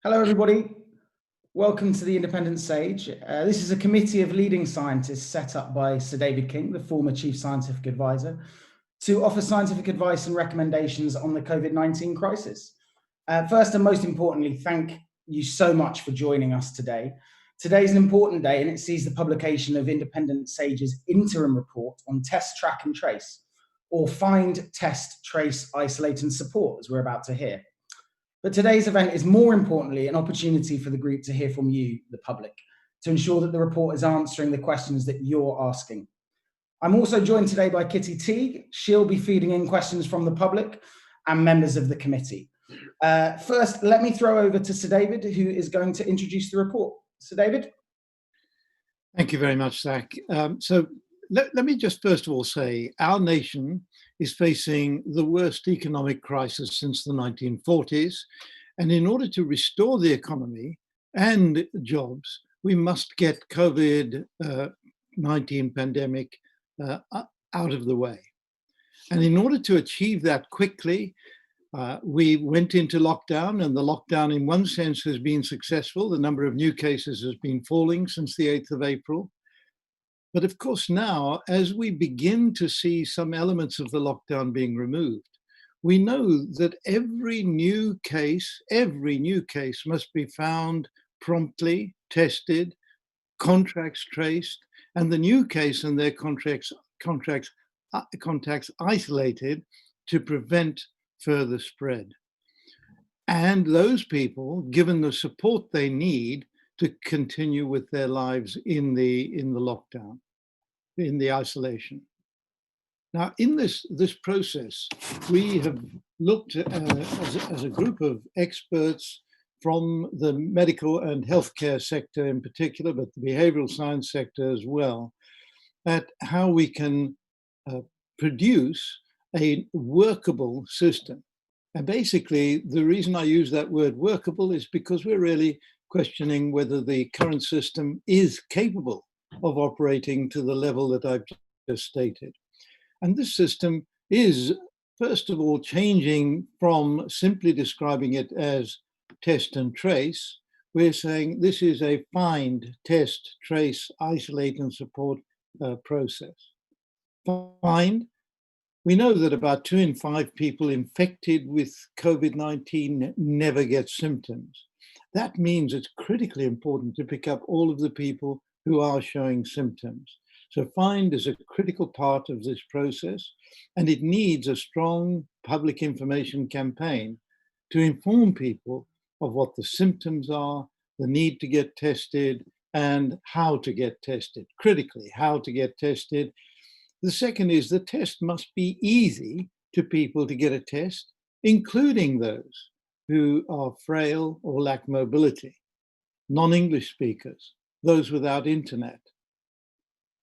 Hello, everybody. Welcome to the Independent Sage. This is a committee of leading scientists set up by Sir David King, the former Chief Scientific Advisor, to offer scientific advice and recommendations on the COVID-19 crisis. First and most importantly, thank you so much for joining us today. Today is an important day, and it sees the publication of Independent Sage's interim report on test, track and trace, or find, test, trace, isolate and support, as we're about to hear. But today's event is more importantly an opportunity for the group to hear from you, the public, to ensure that the report is answering the questions that you're asking. I'm also joined today by Kitty Teague. She'll be feeding in questions from the public and members of the committee. First, let me throw over to Sir David, who is going to introduce the report. Sir David? Thank you very much, Zach. Let me just first of all say our nation is facing the worst economic crisis since the 1940s. And in order to restore the economy and jobs, we must get COVID-19 pandemic out of the way. And in order to achieve that quickly, we went into lockdown, and the lockdown in one sense has been successful. The number of new cases has been falling since the 8th of April. But of course now, as we begin to see some elements of the lockdown being removed, we know that every new case must be found promptly, tested, contacts traced, and the new case and their contacts isolated to prevent further spread. And those people given the support they need to continue with their lives in the lockdown, in the isolation. Now, in this process, we have looked as a group of experts from the medical and healthcare sector in particular, but the behavioral science sector as well, at how we can produce a workable system. And basically, the reason I use that word workable is because we're really questioning whether the current system is capable of operating to the level that I've just stated. And this system is, first of all, changing from simply describing it as test and trace. We're saying this is a find, test, trace, isolate and support process. Find. We know that about 2 in 5 people infected with COVID-19 never get symptoms. That means it's critically important to pick up all of the people who are showing symptoms. So find is a critical part of this process, and it needs a strong public information campaign to inform people of what the symptoms are, the need to get tested, and how to get tested. Critically, how to get tested. The second is the test must be easy to people to get a test, including those who are frail or lack mobility, non-English speakers, those without internet.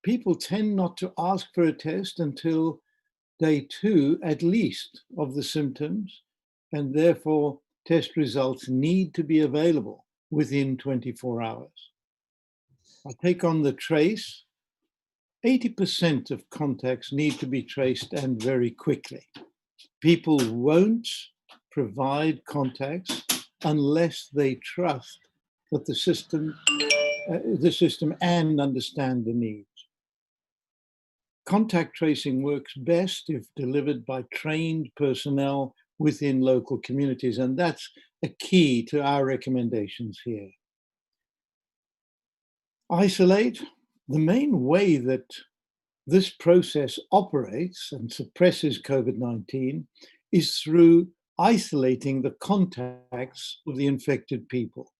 People tend not to ask for a test until day 2, at least, of the symptoms, and therefore test results need to be available within 24 hours. I take on the trace. 80% of contacts need to be traced, and very quickly. People won't provide contacts unless they trust that the system and understand the needs. Contact tracing works best if delivered by trained personnel within local communities, and that's a key to our recommendations here. Isolate. The main way that this process operates and suppresses COVID-19 is through isolating the contacts of the infected people.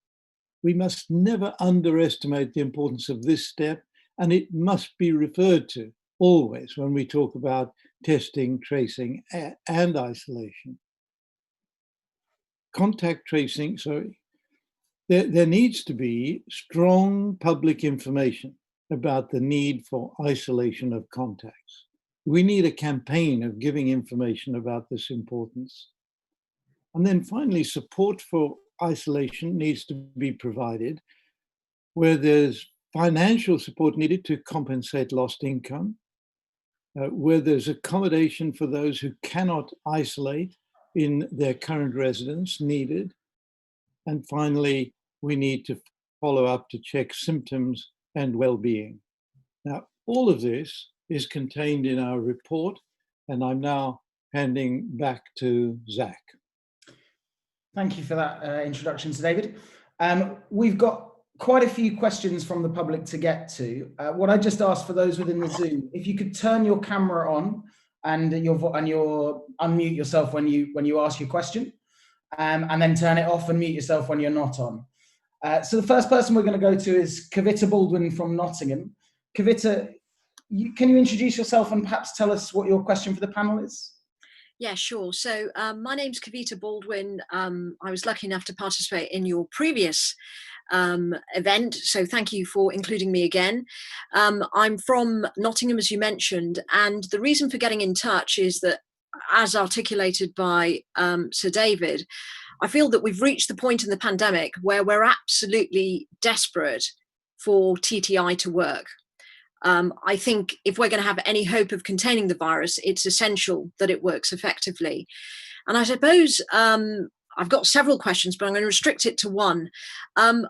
We must never underestimate the importance of this step, and it must be referred to always when we talk about testing, tracing, and isolation. Contact tracing, there needs to be strong public information about the need for isolation of contacts. We need a campaign of giving information about this importance. And then finally, support for isolation needs to be provided where there's financial support needed to compensate lost income, where there's accommodation for those who cannot isolate in their current residence needed, And finally, we need to follow up to check symptoms and well-being. Now, all of this is contained in our report, and I'm now handing back to Zach. Thank you for that introduction, Sir David. We've got quite a few questions from the public to get to. What I just asked for those within the Zoom, if you could turn your camera on and unmute yourself when you ask your question, and then turn it off and mute yourself when you're not on. So the first person we're going to go to is Kavita Baldwin from Nottingham. Kavita, can you introduce yourself and perhaps tell us what your question for the panel is? Yeah, sure. So my name's Kavita Baldwin. I was lucky enough to participate in your previous event, so thank you for including me again. I'm from Nottingham, as you mentioned, and the reason for getting in touch is that, as articulated by Sir David, I feel that we've reached the point in the pandemic where we're absolutely desperate for TTI to work. I think if we're going to have any hope of containing the virus, it's essential that it works effectively. And I suppose I've got several questions, but I'm going to restrict it to one. I'm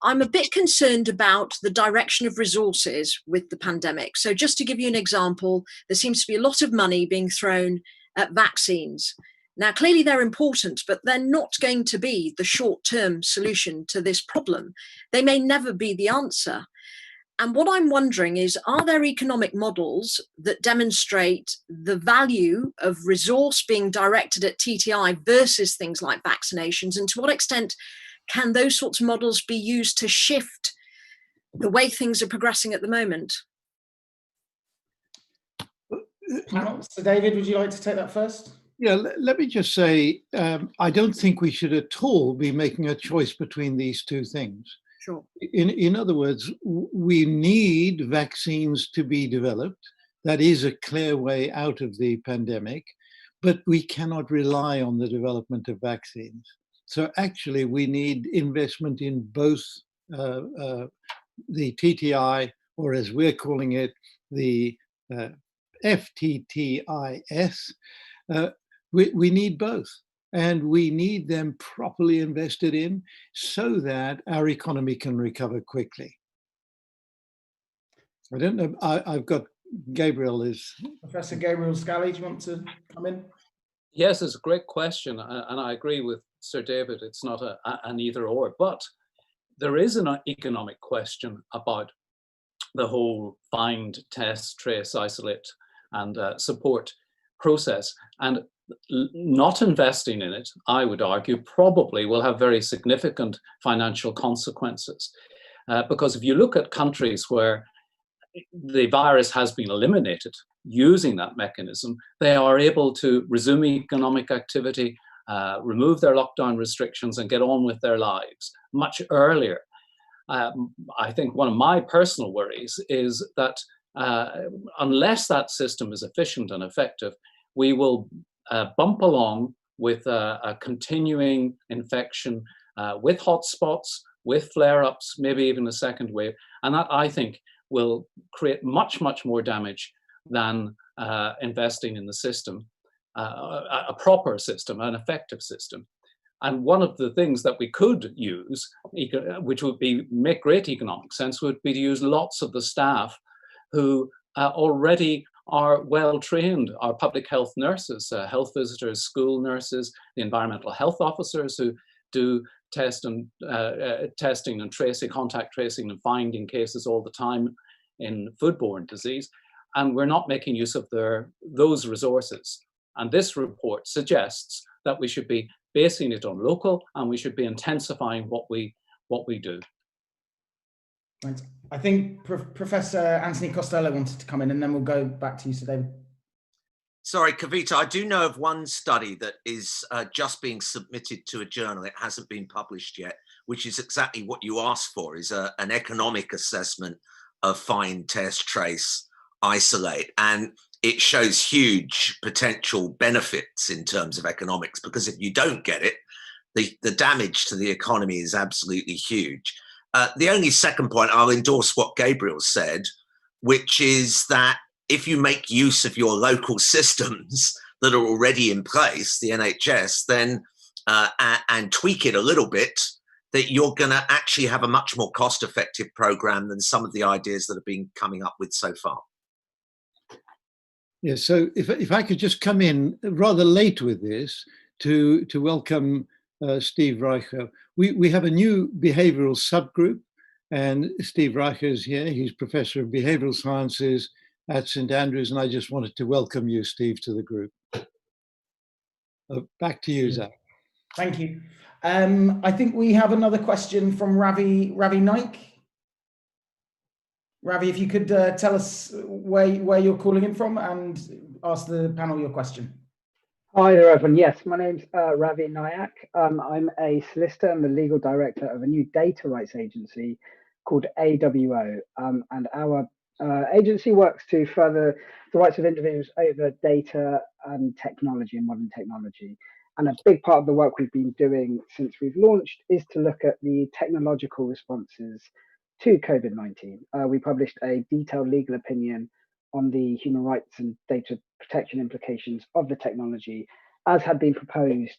a bit concerned about the direction of resources with the pandemic. So just to give you an example, there seems to be a lot of money being thrown at vaccines. Now, clearly they're important, but they're not going to be the short-term solution to this problem. They may never be the answer. And what I'm wondering is, are there economic models that demonstrate the value of resource being directed at TTI versus things like vaccinations? And to what extent can those sorts of models be used to shift the way things are progressing at the moment? So David, would you like to take that first? Yeah, let me just say, I don't think we should at all be making a choice between these two things. Sure. In other words, we need vaccines to be developed. That is a clear way out of the pandemic, but we cannot rely on the development of vaccines. So actually, we need investment in both the TTI, or as we're calling it, the FTTIS. We need both. And we need them properly invested in so that our economy can recover quickly. I don't know, I've got Gabriel is... Professor Gabriel Scally, do you want to come in? Yes, it's a great question. And I agree with Sir David, it's not an either or, but there is an economic question about the whole find, test, trace, isolate, and support process. And not investing in it, I would argue, probably will have very significant financial consequences. Because if you look at countries where the virus has been eliminated using that mechanism, they are able to resume economic activity, remove their lockdown restrictions, and get on with their lives much earlier. I think one of my personal worries is that unless that system is efficient and effective, we will bump along with a continuing infection, with hotspots, with flare-ups, maybe even a second wave. And that, I think, will create much, much more damage than investing in the system, a proper system, an effective system. And one of the things that we could use, which would make great economic sense, would be to use lots of the staff who already are well trained, our public health nurses, health visitors, school nurses, the environmental health officers who do testing and tracing, contact tracing and finding cases all the time in foodborne disease. And we're not making use of those resources. And this report suggests that we should be basing it on local, and we should be intensifying what we do. Thanks. I think Professor Anthony Costello wanted to come in, and then we'll go back to you, Sir David. Sorry, Kavita, I do know of one study that is just being submitted to a journal. It hasn't been published yet, which is exactly what you asked for, is an economic assessment of find, test, trace, isolate. And it shows huge potential benefits in terms of economics, because if you don't get it, the damage to the economy is absolutely huge. The only second point, I'll endorse what Gabriel said, which is that if you make use of your local systems that are already in place, the NHS, then and tweak it a little bit, that you're going to actually have a much more cost-effective program than some of the ideas that have been coming up with so far. Yes, so if I could just come in rather late with this to welcome Steve Reicher. We have a new behavioral subgroup, and Steve Reicher is here. He's Professor of Behavioral Sciences at St Andrews, and I just wanted to welcome you, Steve, to the group. Back to you, Zach. Thank you. I think we have another question from Ravi Naik. Ravi, if you could tell us where you're calling in from and ask the panel your question. Hi there, everyone. Yes, my name's Ravi Nayak. I'm a solicitor and the legal director of a new data rights agency called AWO. And our agency works to further the rights of individuals over data and technology and modern technology. And a big part of the work we've been doing since we've launched is to look at the technological responses to COVID-19. We published a detailed legal opinion on the human rights and data protection implications of the technology, as had been proposed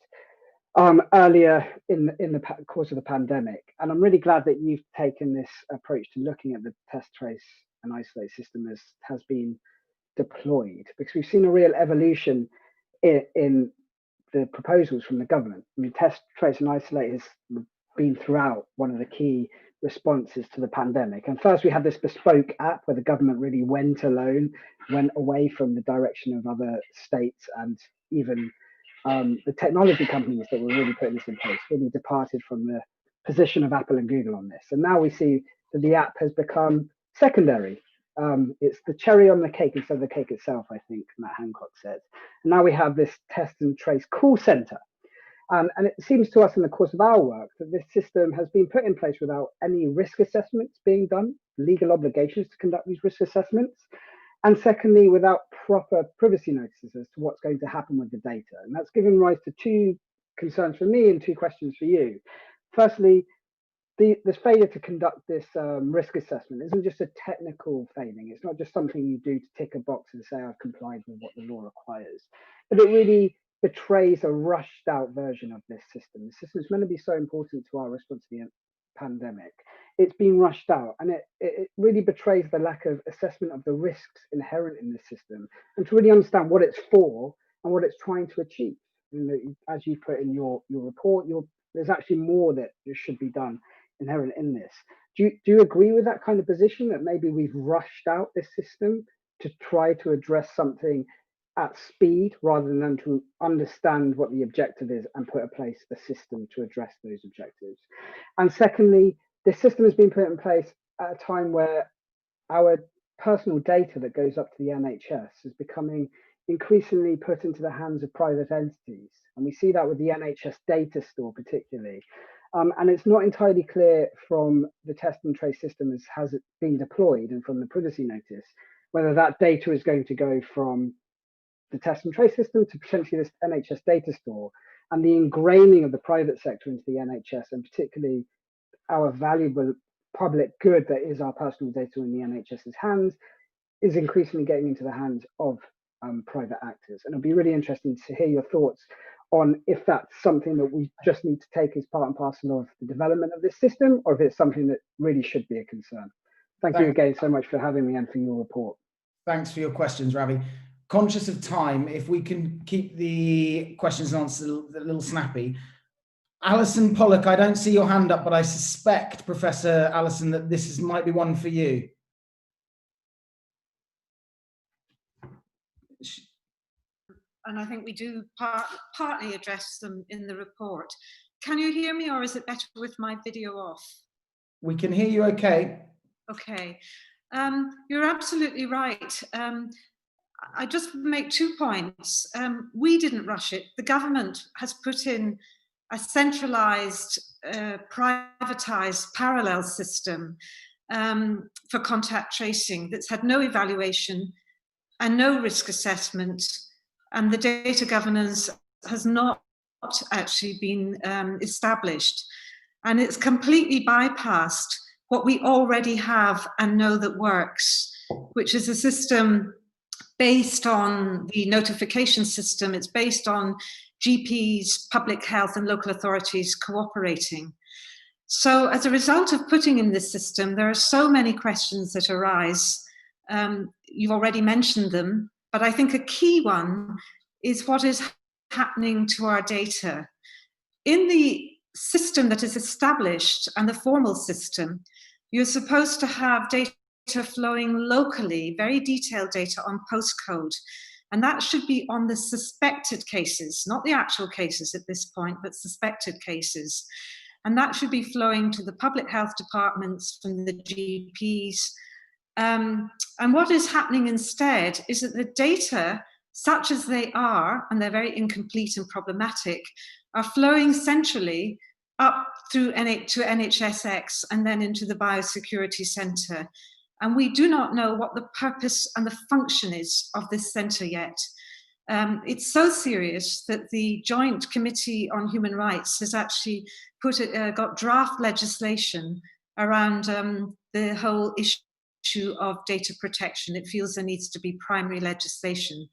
earlier in the course of the pandemic. And I'm really glad that you've taken this approach to looking at the test, trace, and isolate system as has been deployed, because we've seen a real evolution in the proposals from the government. I mean, test, trace, and isolate has been throughout one of the key responses to the pandemic. And first we had this bespoke app where the government really went alone, went away from the direction of other states, and even the technology companies that were really putting this in place really departed from the position of Apple and Google on this. And now we see that the app has become secondary. It's the cherry on the cake instead of the cake itself, I think Matt Hancock said. And now we have this test and trace call center. And it seems to us in the course of our work that this system has been put in place without any risk assessments being done, legal obligations to conduct these risk assessments, and secondly, without proper privacy notices as to what's going to happen with the data. And that's given rise to two concerns for me and two questions for you. Firstly, this failure to conduct this risk assessment isn't just a technical failing. It's not just something you do to tick a box and say I've complied with what the law requires, but it really betrays a rushed out version of this system. The system is meant to be so important to our response to the pandemic. It's been rushed out, and it really betrays the lack of assessment of the risks inherent in this system, and to really understand what it's for and what it's trying to achieve. And as you put in your report, there's actually more that should be done inherent in this. Do you agree with that kind of position, that maybe we've rushed out this system to try to address something at speed rather than to understand what the objective is and put in place a system to address those objectives? And secondly, this system has been put in place at a time where our personal data that goes up to the NHS is becoming increasingly put into the hands of private entities. And we see that with the NHS data store particularly. And it's not entirely clear from the test and trace system as has it been deployed and from the privacy notice, whether that data is going to go from the test and trace system to potentially this NHS data store, and the ingraining of the private sector into the NHS, and particularly our valuable public good that is our personal data in the NHS's hands, is increasingly getting into the hands of private actors. And it'll be really interesting to hear your thoughts on if that's something that we just need to take as part and parcel of the development of this system, or if it's something that really should be a concern. Thank you again so much for having me and for your report. Thanks for your questions, Ravi. Conscious of time, if we can keep the questions and answers a little snappy. Alison Pollock, I don't see your hand up, but I suspect, Professor Alison, that this might be one for you. And I think we do partly address them in the report. Can you hear me, or is it better with my video off? We can hear you okay. Okay. You're absolutely right. I just make 2 points. We didn't rush it. The government has put in a centralized, privatized parallel system for contact tracing that's had no evaluation and no risk assessment, and the data governance has not actually been established. And it's completely bypassed what we already have and know that works, which is a system based on the notification system. It's based on GPs, public health, and local authorities cooperating. So as a result of putting in this system, there are so many questions that arise. You've already mentioned them, but I think a key one is what is happening to our data. In the system that is established and the formal system, you're supposed to have data flowing locally, very detailed data on postcode. And that should be on the suspected cases, not the actual cases at this point, but suspected cases. And that should be flowing to the public health departments from the GPs. And what is happening instead is that the data, such as they are, and they're very incomplete and problematic, are flowing centrally up through to NHSX and then into the Biosecurity Centre. And we do not know what the purpose and the function is of this centre yet. It's so serious that the Joint Committee on Human Rights has actually got draft legislation around the whole issue of data protection. It feels there needs to be primary legislation.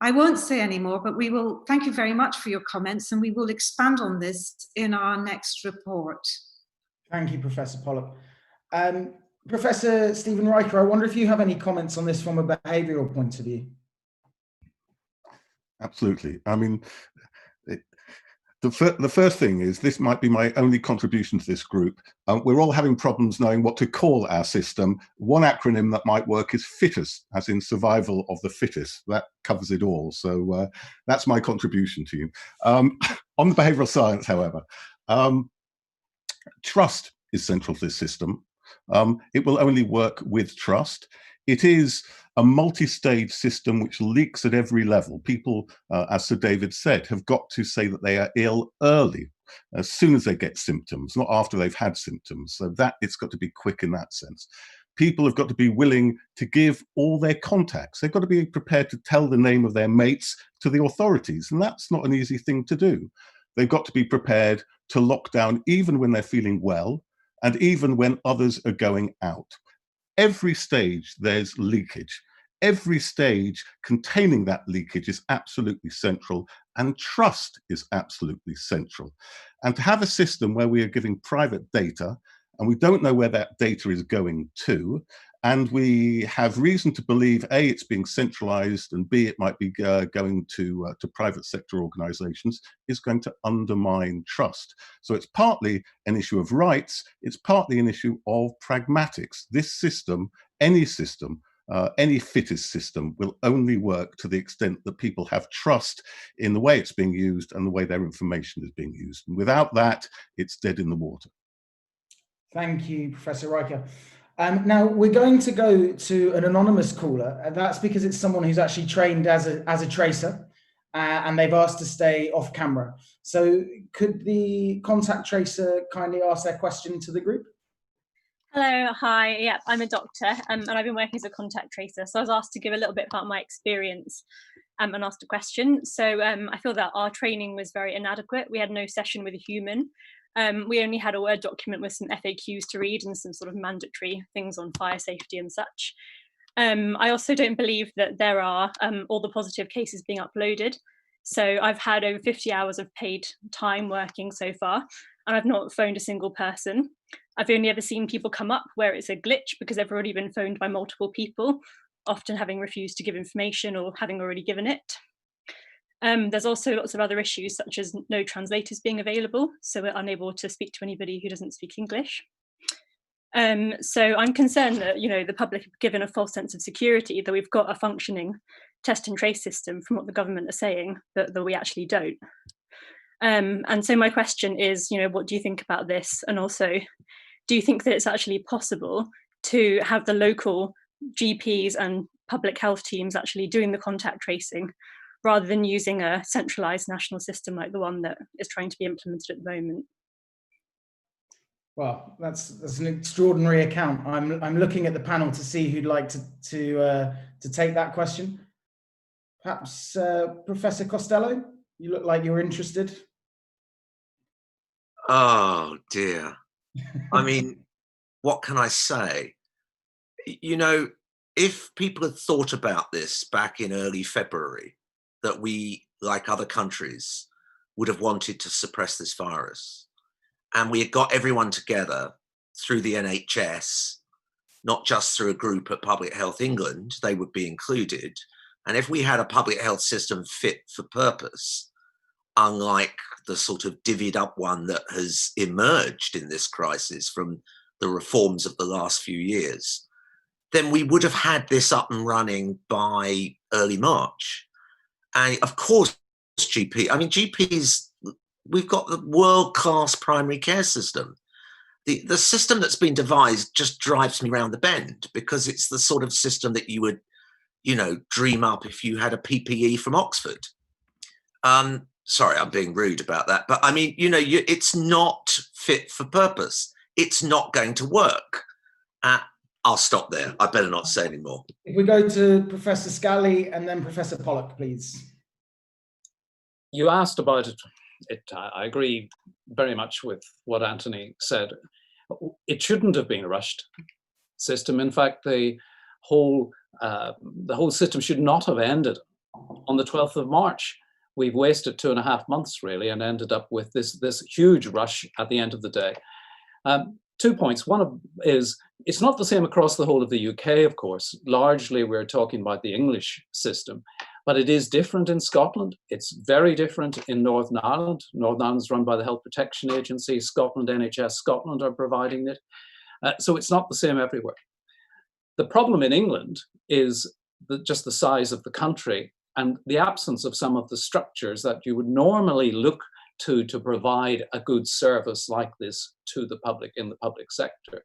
I won't say any more, but we will thank you very much for your comments, and we will expand on this in our next report. Thank you, Professor Pollock. Professor Stephen Riker, I wonder if you have any comments on this from a behavioural point of view. Absolutely. I mean, the first thing is, this might be my only contribution to this group. We're all having problems knowing what to call our system. One acronym that might work is FITTEST, as in survival of the fittest. That covers it all. So that's my contribution to you. On the behavioural science, however, trust is central to this system. It will only work with trust. It is a multi-stage system which leaks at every level. People, as Sir David said, have got to say that they are ill early, as soon as they get symptoms, not after they've had symptoms. So that it's got to be quick in that sense. People have got to be willing to give all their contacts. They've got to be prepared to tell the name of their mates to the authorities, and that's not an easy thing to do. They've got to be prepared to lock down even when they're feeling well, and even when others are going out. Every stage there's leakage. Every stage containing that leakage is absolutely central, and trust is absolutely central. And to have a system where we are giving private data and we don't know where that data is going to, and we have reason to believe, A, it's being centralized, and B, it might be going to private sector organizations, is going to undermine trust. So it's partly an issue of rights, it's partly an issue of pragmatics. This system, any fittest system, will only work to the extent that people have trust in the way it's being used and the way their information is being used. And without that, it's dead in the water. Thank you, Professor Riker. Now we're going to go to an anonymous caller, and that's because it's someone who's actually trained as a tracer, and they've asked to stay off camera. So could the contact tracer kindly ask their question to the group? Hello, hi, yeah, I'm a doctor, and I've been working as a contact tracer. So I was asked to give a little bit about my experience and asked a question. So I feel that our training was very inadequate. We had no session with a human. We only had a Word document with some FAQs to read and some sort of mandatory things on fire safety and such. I also don't believe that there are all the positive cases being uploaded. So I've had over 50 hours of paid time working so far, and I've not phoned a single person. I've only ever seen people come up where it's a glitch because they've already been phoned by multiple people, often having refused to give information or having already given it. There's also lots of other issues, such as no translators being available, so we're unable to speak to anybody who doesn't speak English. So I'm concerned that, the public have given a false sense of security, that we've got a functioning test and trace system from what the government are saying, that we actually don't. And so my question is, what do you think about this? And also, do you think that it's actually possible to have the local GPs and public health teams actually doing the contact tracing, rather than using a centralized national system like the one that is trying to be implemented at the moment? Well, that's an extraordinary account. I'm looking at the panel to see who'd like to take that question. Perhaps Professor Costello, you look like you're interested. Oh dear. I mean, what can I say? If people had thought about this back in early February, that we, like other countries, would have wanted to suppress this virus, and we had got everyone together through the NHS, not just through a group at Public Health England, they would be included. And if we had a public health system fit for purpose, unlike the sort of divvied up one that has emerged in this crisis from the reforms of the last few years, then we would have had this up and running by early March. And of course, GPs, we've got the world-class primary care system. The system that's been devised just drives me round the bend, because it's the sort of system that you would, dream up if you had a PPE from Oxford. Sorry, I'm being rude about that, but I mean, it's not fit for purpose. It's not going to work. I'll stop there. I better not say any more. If we go to Professor Scally and then Professor Pollock, please. You asked about it. I agree very much with what Anthony said. It shouldn't have been a rushed system. In fact, the whole system should not have ended on the 12th of March. We've wasted 2.5 months really, and ended up with this huge rush at the end of the day. 2 points. One is it's not the same across the whole of the UK, of course. Largely, we're talking about the English system, but it is different in Scotland. It's very different in Northern Ireland. Northern Ireland is run by the Health Protection Agency. Scotland, NHS Scotland are providing it. So it's not the same everywhere. The problem in England is just the size of the country and the absence of some of the structures that you would normally look to provide a good service like this to the public in the public sector.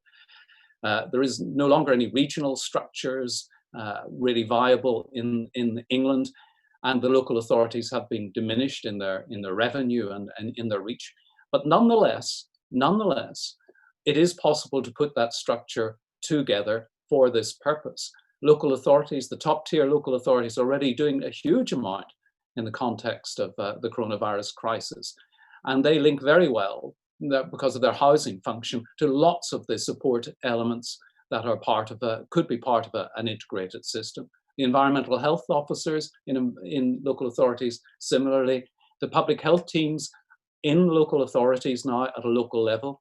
There is no longer any regional structures really viable in England, and the local authorities have been diminished in their revenue and in their reach. But nonetheless, it is possible to put that structure together for this purpose. Local authorities, the top tier local authorities, are already doing a huge amount in the context of the coronavirus crisis. And they link very well, because of their housing function, to lots of the support elements that are could be part of an integrated system. The environmental health officers in local authorities, similarly, the public health teams in local authorities now at a local level.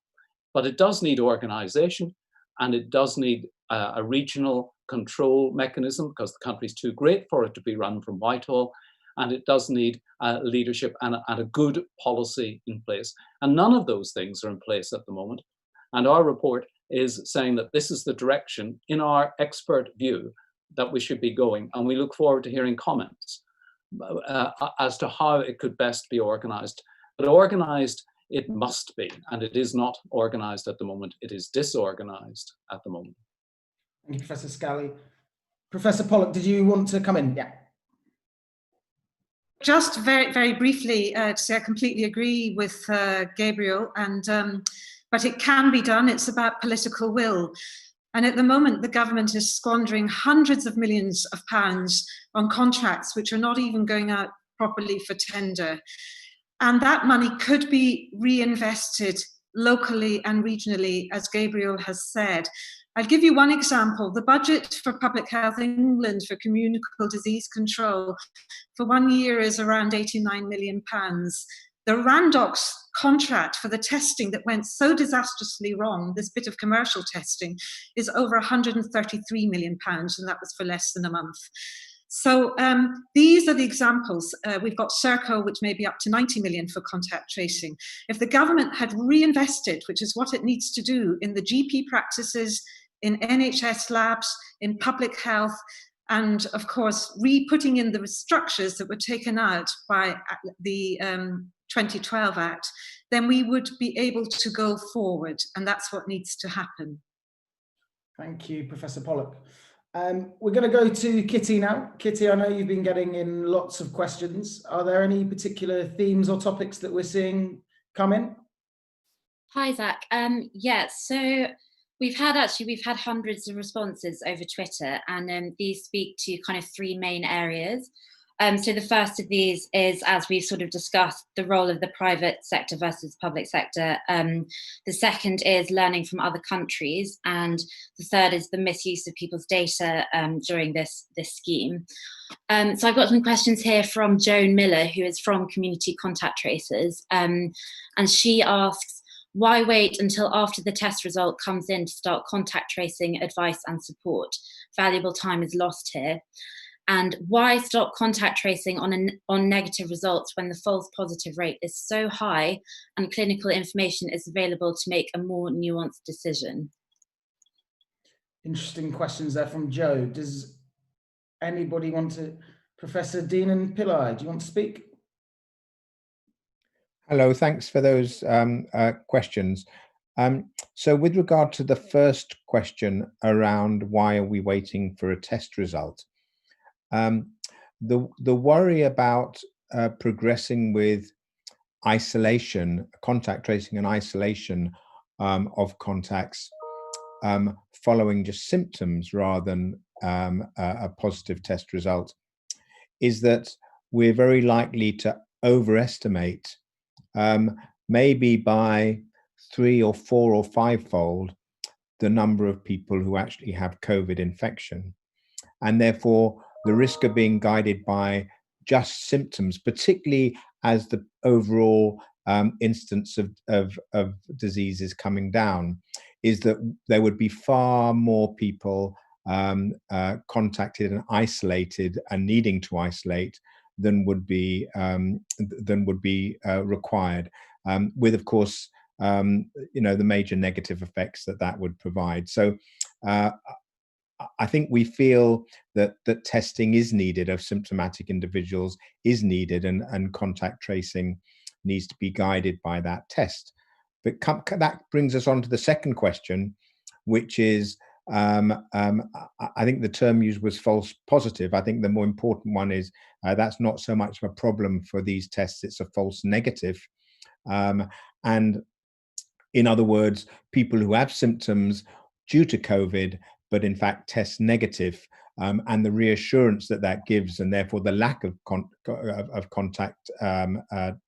But it does need organization, and it does need a regional control mechanism, because the country's too great for it to be run from Whitehall. And it does need leadership and a good policy in place. And none of those things are in place at the moment. And our report is saying that this is the direction, in our expert view, that we should be going. And we look forward to hearing comments as to how it could best be organized. But organized it must be, and it is not organized at the moment. It is disorganized at the moment. Thank you, Professor Scally. Professor Pollock, did you want to come in? Yeah. Just very, very briefly to say I completely agree with Gabriel, but it can be done. It's about political will. And at the moment, the government is squandering hundreds of millions of pounds on contracts which are not even going out properly for tender. And that money could be reinvested locally and regionally, as Gabriel has said. I'll give you one example. The budget for Public Health England for communicable disease control for 1 year is around £89 million. The Randox contract for the testing that went so disastrously wrong, this bit of commercial testing, is over £133 million, and that was for less than a month. So these are the examples. We've got Serco, which may be up to 90 million for contact tracing. If the government had reinvested, which is what it needs to do, in the GP practices, in NHS labs, in public health, and of course, putting in the structures that were taken out by the 2012 Act, then we would be able to go forward, and that's what needs to happen. Thank you, Professor Pollock. We're going to go to Kitty now. Kitty, I know you've been getting in lots of questions. Are there any particular themes or topics that we're seeing come in? Hi, Zach. Yeah, so we've had hundreds of responses over Twitter, and these speak to kind of three main areas. So the first of these is, as we've sort of discussed, the role of the private sector versus public sector. The second is learning from other countries, and the third is the misuse of people's data during this scheme. So I've got some questions here from Joan Miller, who is from Community Contact Tracers, and she asks, Why wait until after the test result comes in to start contact tracing, advice and support? Valuable time is lost here. And why stop contact tracing on negative results when the false positive rate is so high and clinical information is available to make a more nuanced decision? Interesting questions there from Joe. Does anybody want to? Professor Dean and Pillai, do you want to speak? Hello, thanks for those questions. So with regard to the first question around why are we waiting for a test result, the worry about progressing with isolation, contact tracing and isolation of contacts following just symptoms rather than a positive test result is that we're very likely to overestimate, maybe by 3 or 4 or 5-fold, the number of people who actually have COVID infection. And therefore, the risk of being guided by just symptoms, particularly as the overall instance of disease is coming down, is that there would be far more people contacted and isolated and needing to isolate than would be required, with, of course, the major negative effects that would provide. So I think we feel that testing is needed of symptomatic individuals is needed, and contact tracing needs to be guided by that test. But that brings us on to the second question, which is, I think the term used was false positive. I think the more important one is that's not so much of a problem for these tests, it's a false negative. And in other words, people who have symptoms due to COVID, but in fact test negative, and the reassurance that gives, and therefore the lack of contact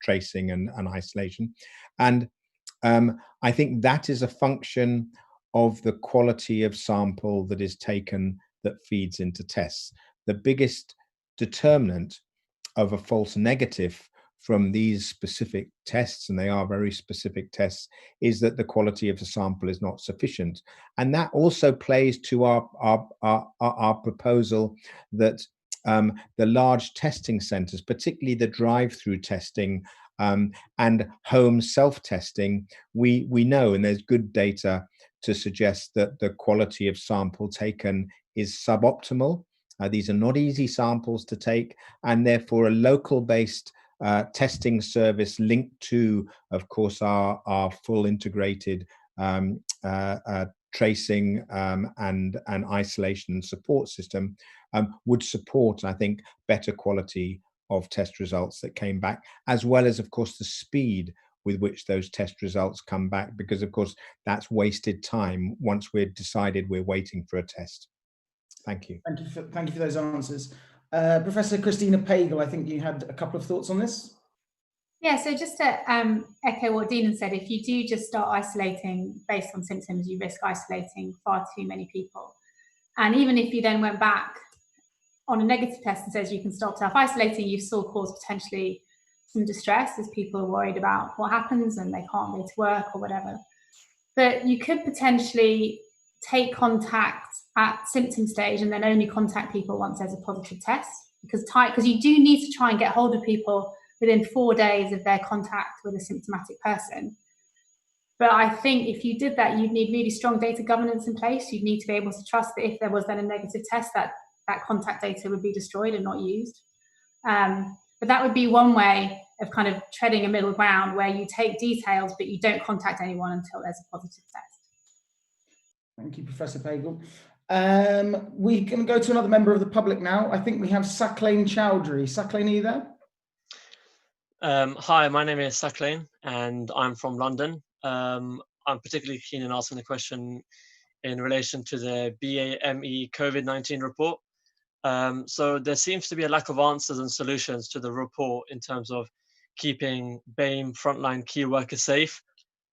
tracing and isolation. And I think that is a function of the quality of sample that is taken that feeds into tests. The biggest determinant of a false negative from these specific tests, and they are very specific tests, is that the quality of the sample is not sufficient. And that also plays to our proposal that the large testing centers, particularly the drive-through testing and home self-testing, we know, and there's good data to suggest that the quality of sample taken is suboptimal. These are not easy samples to take, and therefore a local-based testing service linked to, of course, our full integrated tracing and isolation and support system would support, I think, better quality of test results that came back, as well as, of course, the speed with which those test results come back, because, of course, that's wasted time once we've decided we're waiting for a test. Thank you. Thank you for those answers. Professor Christina Pagel, I think you had a couple of thoughts on this. Yeah, so just to echo what Dean said, if you do just start isolating based on symptoms, you risk isolating far too many people. And even if you then went back on a negative test and says you can stop self-isolating, you've still caused potentially some distress as people are worried about what happens and they can't go to work or whatever. But you could potentially take contact at symptom stage and then only contact people once there's a positive test, because you do need to try and get hold of people within 4 days of their contact with a symptomatic person. But I think if you did that, you'd need really strong data governance in place. You'd need to be able to trust that if there was then a negative test, that contact data would be destroyed and not used. But that would be one way of kind of treading a middle ground where you take details, but you don't contact anyone until there's a positive test. Thank you, Professor Pagel. We can go to another member of the public now. I think we have Saklain Chowdhury. Saklain, are you there? Hi, my name is Saklain and I'm from London. I'm particularly keen in asking a question in relation to the BAME COVID-19 report. So there seems to be a lack of answers and solutions to the report in terms of keeping BAME frontline key workers safe.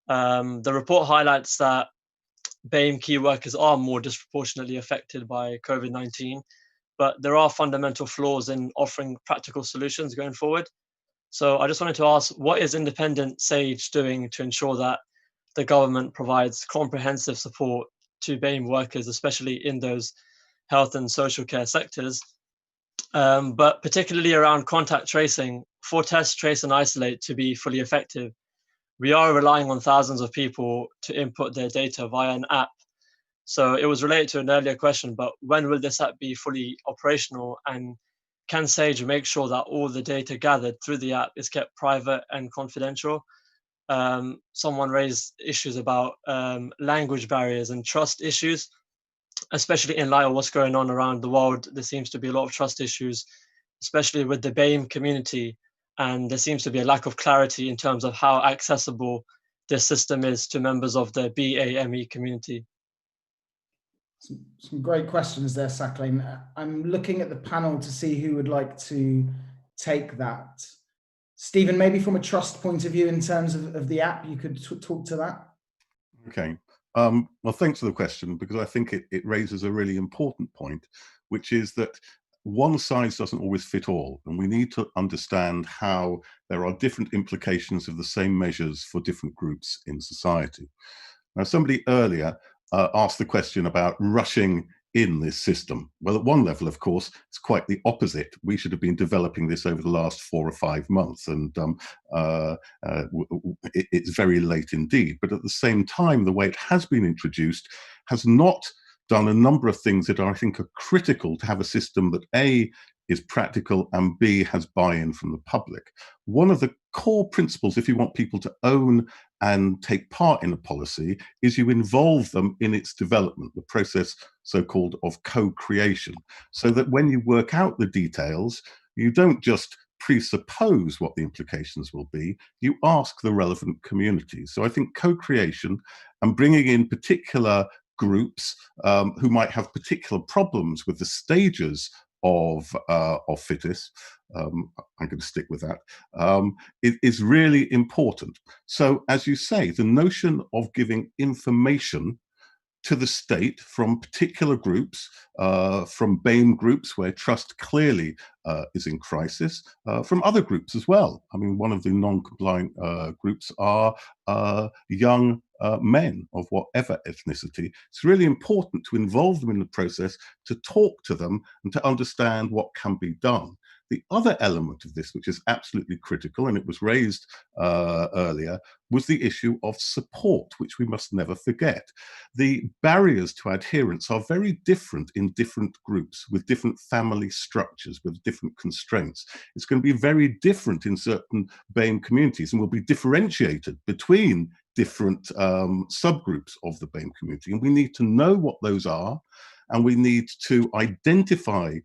The report highlights that BAME key workers are more disproportionately affected by COVID-19, but there are fundamental flaws in offering practical solutions going forward. So I just wanted to ask, what is independent SAGE doing to ensure that the government provides comprehensive support to BAME workers, especially in those health and social care sectors. But particularly around contact tracing, for test, trace, and isolate to be fully effective, we are relying on thousands of people to input their data via an app. So it was related to an earlier question, but when will this app be fully operational? And can Sage make sure that all the data gathered through the app is kept private and confidential? Someone raised issues about language barriers and trust issues, especially in light of what's going on around the world. There seems to be a lot of trust issues, especially with the BAME community. And there seems to be a lack of clarity in terms of how accessible this system is to members of the BAME community. Some great questions there, Sakline. I'm looking at the panel to see who would like to take that. Stephen, maybe from a trust point of view in terms of the app, you could talk to that. Okay. Well, thanks for the question, because I think it raises a really important point, which is that one size doesn't always fit all, and we need to understand how there are different implications of the same measures for different groups in society. Now, somebody earlier asked the question about rushing in this system. Well, at one level, of course, it's quite the opposite. We should have been developing this over the last 4 or 5 months, and it's very late indeed. But at the same time, the way it has been introduced has not done a number of things that I think are critical to have a system that A, is practical, and B, has buy-in from the public. One of the core principles, if you want people to own and take part in a policy, is you involve them in its development, the process so-called of co-creation, so that when you work out the details, you don't just presuppose what the implications will be, you ask the relevant communities. So I think co-creation and bringing in particular groups who might have particular problems with the stages of FITIS, I'm going to stick with that, it is really important. So as you say, the notion of giving information to the state from particular groups, from BAME groups where trust clearly is in crisis, from other groups as well. I mean, one of the non-compliant groups are young men of whatever ethnicity. It's really important to involve them in the process, to talk to them and to understand what can be done. The other element of this, which is absolutely critical, and it was raised earlier, was the issue of support, which we must never forget. The barriers to adherence are very different in different groups, with different family structures, with different constraints. It's going to be very different in certain BAME communities, and will be differentiated between different subgroups of the BAME community. And we need to know what those are, and we need to identify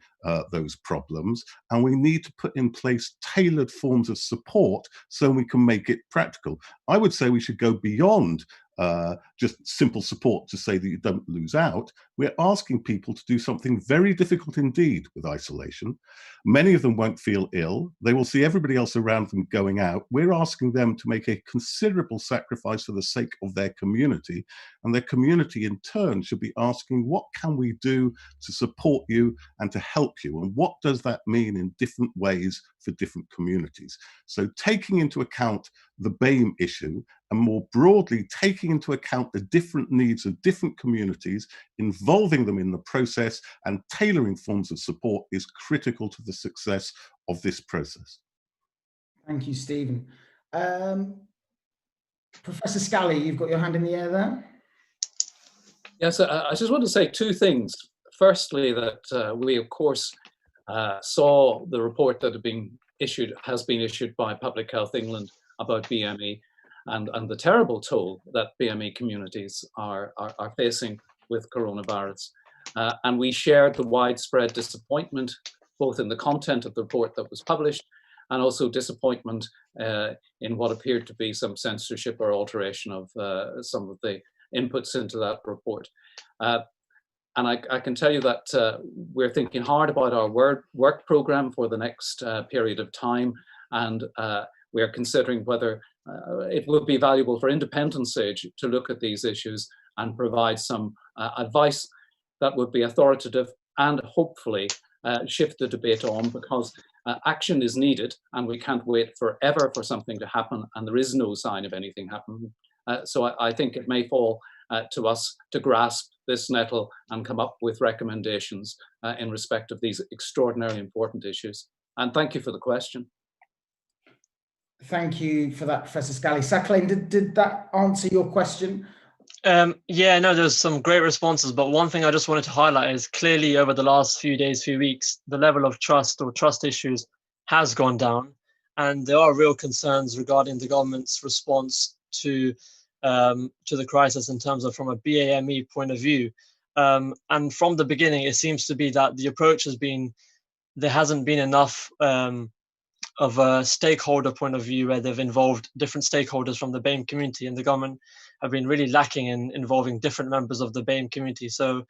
those problems, and we need to put in place tailored forms of support so we can make it practical. I would say we should go beyond just simple support to say that you don't lose out. We're asking people to do something very difficult indeed with isolation. Many of them won't feel ill. They will see everybody else around them going out. We're asking them to make a considerable sacrifice for the sake of their community, and their community in turn should be asking, what can we do to support you and to help you? And what does that mean in different ways for different communities? So taking into account the BAME issue, and more broadly taking into account the different needs of different communities, involving them in the process and tailoring forms of support is critical to the success of this process. Thank you, Stephen. Professor Scally, you've got your hand in the air there. Yes, I just want to say 2 things. Firstly, that we, of course, saw the report that has been issued by Public Health England about BME and the terrible toll that BME communities are facing with coronavirus. And we shared the widespread disappointment, both in the content of the report that was published, and also disappointment in what appeared to be some censorship or alteration of some of the inputs into that report. And I can tell you that we're thinking hard about our work program for the next period of time, and we're considering whether it would be valuable for independent Sage to look at these issues and provide some advice that would be authoritative and hopefully shift the debate on, because action is needed and we can't wait forever for something to happen, and there is no sign of anything happening. So I think it may fall to us to grasp this nettle and come up with recommendations in respect of these extraordinarily important issues. And thank you for the question. Thank you for that, Professor Scally. Sakhalin, did that answer your question? Yeah, no, there's some great responses, but one thing I just wanted to highlight is clearly over the last few days, few weeks, the level of trust or trust issues has gone down, and there are real concerns regarding the government's response to the crisis in terms of from a BAME point of view. And from the beginning, it seems to be that the approach has been, there hasn't been enough of a stakeholder point of view where they've involved different stakeholders from the BAME community, and the government have been really lacking in involving different members of the BAME community. So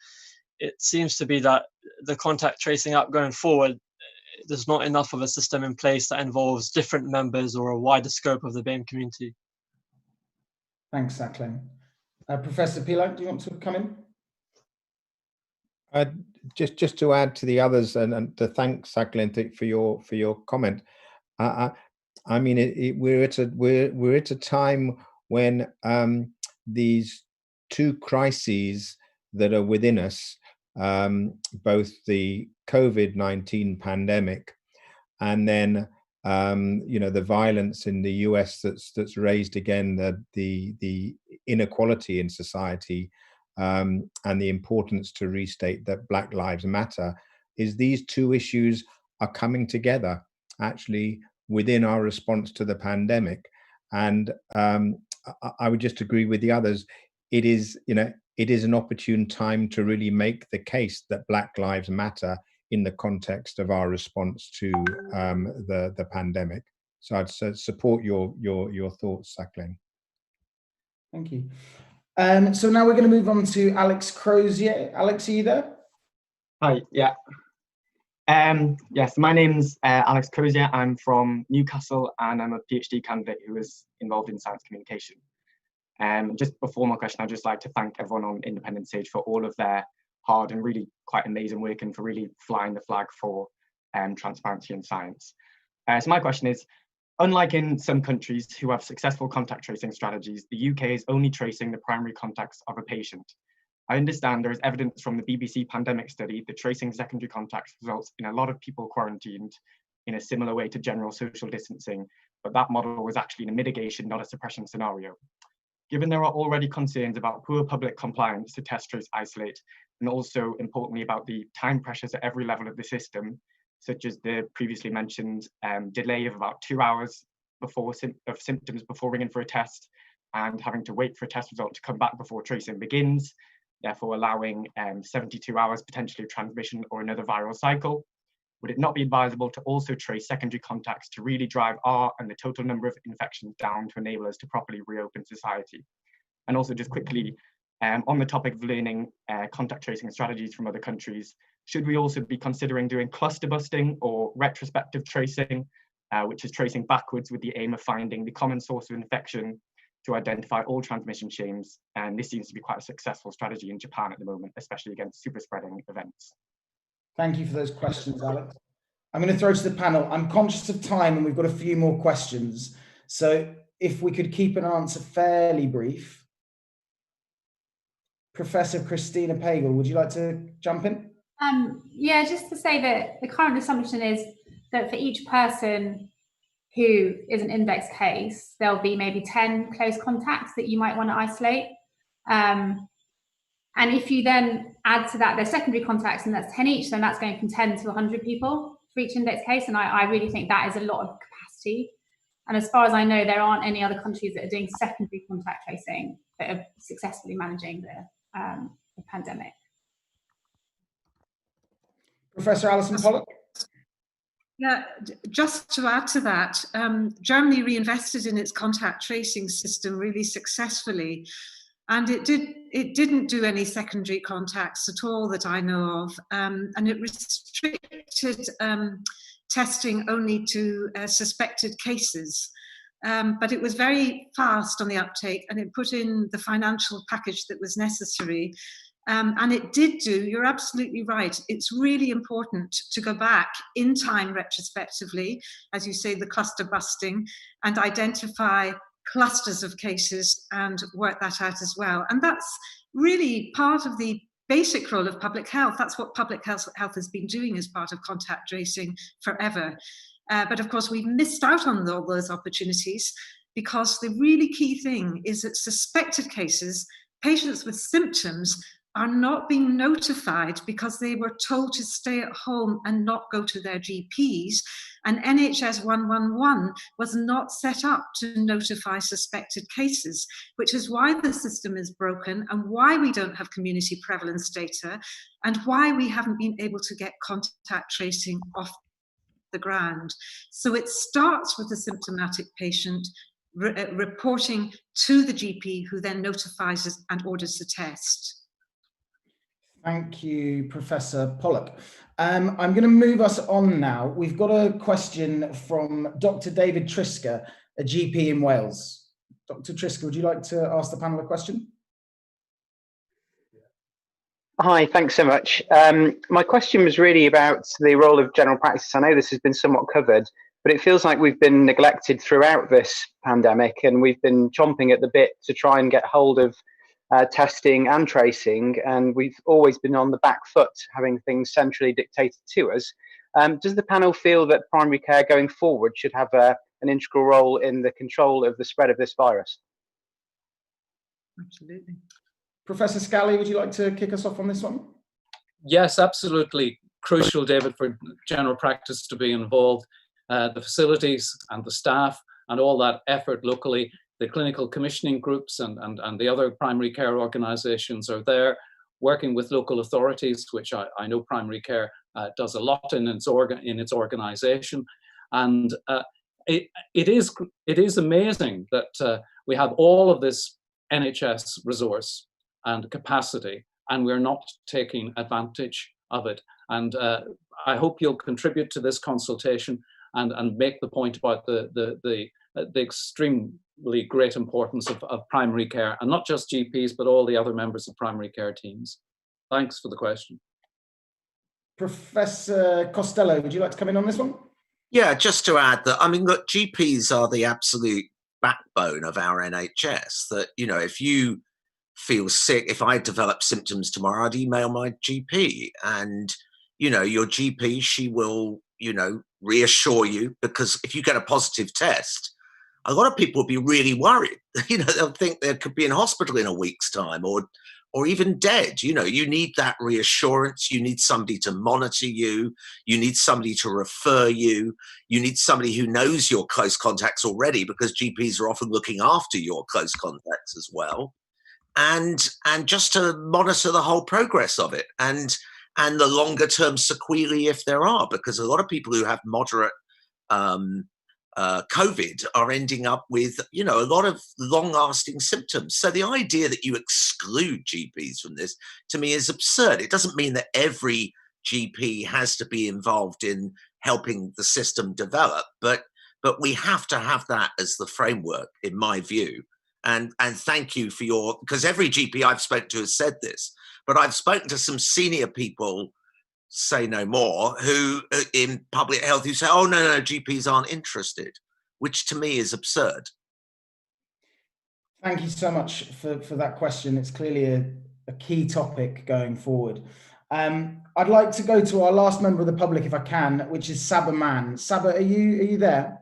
it seems to be that the contact tracing app going forward, there's not enough of a system in place that involves different members or a wider scope of the BAME community. Thanks, Sakhalin. Professor Pilak, do you want to come in? Just to add to the others and to thank Sakhalin for your comment. I mean, we're at a time when these two crises that are within us, both the COVID-19 pandemic and then the violence in the US that's raised again the inequality in society, and the importance to restate that Black Lives Matter, is these two issues are coming together actually within our response to the pandemic. And I would just agree with the others. It is an opportune time to really make the case that Black Lives Matter in the context of our response to the pandemic. So I'd support your thoughts, Sakhalin. Thank you. So now we're going to move on to Alex Crozier. Alex, are you there? Hi, yeah. Yes, my name's Alex Crozier. I'm from Newcastle and I'm a PhD candidate who is involved in science communication. Just before my question, I'd just like to thank everyone on Independent Sage for all of their hard and really quite amazing work and for really flying the flag for transparency in science. So my question is, unlike in some countries who have successful contact tracing strategies, the UK is only tracing the primary contacts of a patient. I understand there is evidence from the BBC pandemic study that tracing secondary contacts results in a lot of people quarantined in a similar way to general social distancing, but that model was actually in a mitigation, not a suppression scenario. Given there are already concerns about poor public compliance to test, trace, isolate, and also importantly about the time pressures at every level of the system, such as the previously mentioned delay of about 2 hours of symptoms before ringing for a test and having to wait for a test result to come back before tracing begins, therefore allowing 72 hours potentially of transmission or another viral cycle. Would it not be advisable to also trace secondary contacts to really drive R and the total number of infections down to enable us to properly reopen society? And also just quickly, on the topic of learning contact tracing strategies from other countries, should we also be considering doing cluster busting or retrospective tracing, which is tracing backwards with the aim of finding the common source of infection to identify all transmission chains? And this seems to be quite a successful strategy in Japan at the moment, especially against super spreading events. Thank you for those questions, Alex. I'm going to throw to the panel. I'm conscious of time and we've got a few more questions. So if we could keep an answer fairly brief. Professor Christina Pagel, would you like to jump in? Yeah, just to say that the current assumption is that for each person who is an index case, there'll be maybe 10 close contacts that you might want to isolate. And if you then add to that their secondary contacts, and that's 10 each, then that's going from 10 to 100 people for each index case. And I really think that is a lot of capacity. And as far as I know, there aren't any other countries that are doing secondary contact tracing that are successfully managing the pandemic. Professor Alison Pollock? Yeah, just to add to that, Germany reinvested in its contact tracing system really successfully. And it didn't do any secondary contacts at all that I know of. And it restricted testing only to suspected cases. But it was very fast on the uptake and it put in the financial package that was necessary. And it did do, you're absolutely right, it's really important to go back in time retrospectively, as you say, the cluster busting, and identify clusters of cases and work that out as well. And that's really part of the basic role of public health. That's what public health has been doing as part of contact tracing forever. But of course, we've missed out on all those opportunities, because the really key thing is that suspected cases, patients with symptoms, are not being notified because they were told to stay at home and not go to their GPs. And NHS 111 was not set up to notify suspected cases, which is why the system is broken and why we don't have community prevalence data and why we haven't been able to get contact tracing off the ground. So it starts with the symptomatic patient reporting to the GP, who then notifies us and orders the test. Thank you, Professor Pollock. I'm going to move us on now. We've got a question from Dr. David Trisker, a GP in Wales. Dr. Trisker, would you like to ask the panel a question? Hi, thanks so much. My question was really about the role of general practice. I know this has been somewhat covered, but it feels like we've been neglected throughout this pandemic, and we've been chomping at the bit to try and get hold of testing and tracing, and we've always been on the back foot, having things centrally dictated to us. Does the panel feel that primary care going forward should have an integral role in the control of the spread of this virus? Absolutely. Professor Scally, would you like to kick us off on this one? Yes, absolutely crucial, David, for general practice to be involved. The facilities and the staff and all that effort locally, the clinical commissioning groups and the other primary care organisations are there working with local authorities, which I know primary care does a lot in its organisation. And it is amazing that we have all of this NHS resource and capacity, and we're not taking advantage of it. And I hope you'll contribute to this consultation and make the point about the extremely great importance of primary care, and not just GPs, but all the other members of primary care teams. Thanks for the question. Professor Costello, would you like to come in on this one? Yeah, just to add that, I mean, look, GPs are the absolute backbone of our NHS. That, you know, if you feel sick, if I develop symptoms tomorrow, I'd email my GP, and, you know, your GP, she will, you know, reassure you, because if you get a positive test, a lot of people will be really worried. You know, they'll think they could be in hospital in a week's time, or even dead. You know, you need that reassurance. You need somebody to monitor you. You need somebody to refer you. You need somebody who knows your close contacts already, because GPs are often looking after your close contacts as well. And just to monitor the whole progress of it, and the longer term sequelae, if there are, because a lot of people who have moderate COVID are ending up with, you know, a lot of long-lasting symptoms. So the idea that you exclude GPs from this, to me, is absurd. It doesn't mean that every GP has to be involved in helping the system develop, but we have to have that as the framework, in my view. And thank you for your, because every GP I've spoken to has said this, but I've spoken to some senior people, say no more, who in public health, who say, oh, no, GPs aren't interested, which to me is absurd. Thank you so much for that question. It's clearly a key topic going forward. I'd like to go to our last member of the public, if I can, which is Saba Mann. Saba, are you there?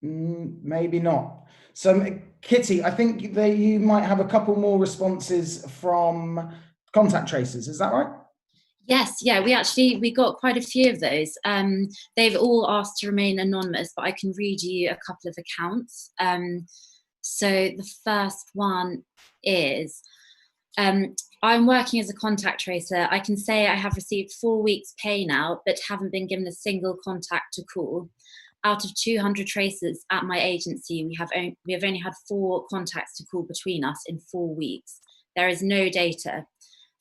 Maybe not. So Kitty, I think that you might have a couple more responses from contact tracers. Is that right? Yes, yeah, we got quite a few of those. They've all asked to remain anonymous, but I can read you a couple of accounts. So the first one is, I'm working as a contact tracer. I can say I have received 4 weeks pay now, but haven't been given a single contact to call. Out of 200 tracers at my agency, we have only had 4 contacts to call between us in 4 weeks. There is no data.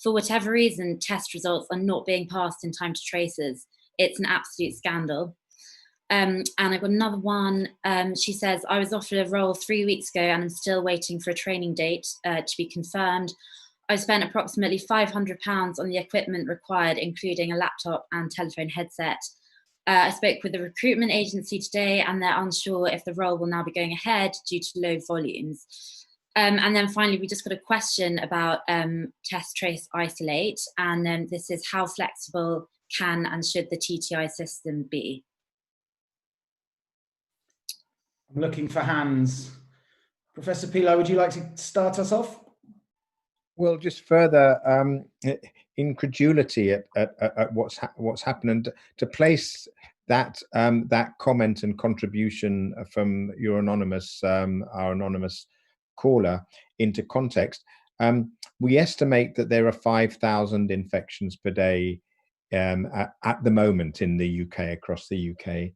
For whatever reason, test results are not being passed in time to tracers. It's an absolute scandal. And I've got another one. She says, I was offered a role 3 weeks ago and I'm still waiting for a training date to be confirmed. I spent approximately £500 on the equipment required, including a laptop and telephone headset. I spoke with the recruitment agency today, and they're unsure if the role will now be going ahead due to low volumes. And then finally, we just got a question about test, trace, isolate. And this is, how flexible can and should the TTI system be? I'm looking for hands. Professor Pilo, would you like to start us off? Well, just further incredulity at what's happened, and to place that that comment and contribution from your our anonymous caller into context. We estimate that there are 5,000 infections per day at the moment in the UK, across the UK.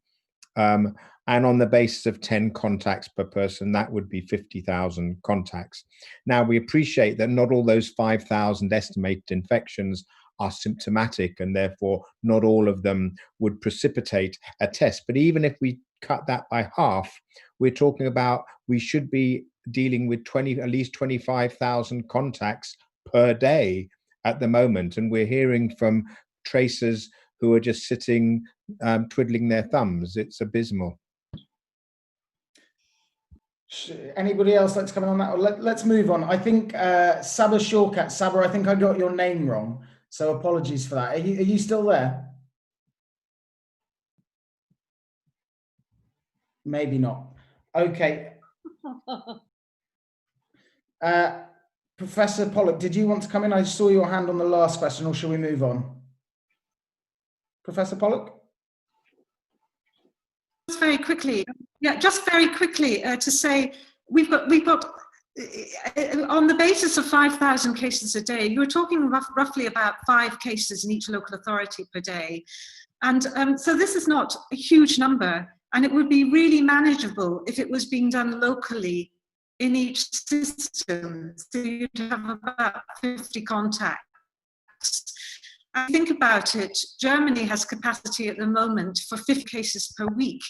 And on the basis of 10 contacts per person, that would be 50,000 contacts. Now, we appreciate that not all those 5,000 estimated infections are symptomatic, and therefore not all of them would precipitate a test. But even if we cut that by half, we're talking about, we should be dealing with at least 25,000 contacts per day at the moment. And we're hearing from tracers who are just sitting twiddling their thumbs. It's abysmal. Anybody else like to come in on that? Or let's move on. I think Sabah Shortcut. Sabah, I think I got your name wrong, so apologies for that. Are you still there? Maybe not. Okay. Professor Pollock, did you want to come in? I saw your hand on the last question, or shall we move on? Professor Pollock? Just very quickly, to say we've got on the basis of 5,000 cases a day, you're talking roughly about 5 cases in each local authority per day. And so this is not a huge number, and it would be really manageable if it was being done locally in each system. So you'd have about 50 contacts. And think about it, Germany has capacity at the moment for 50 cases per week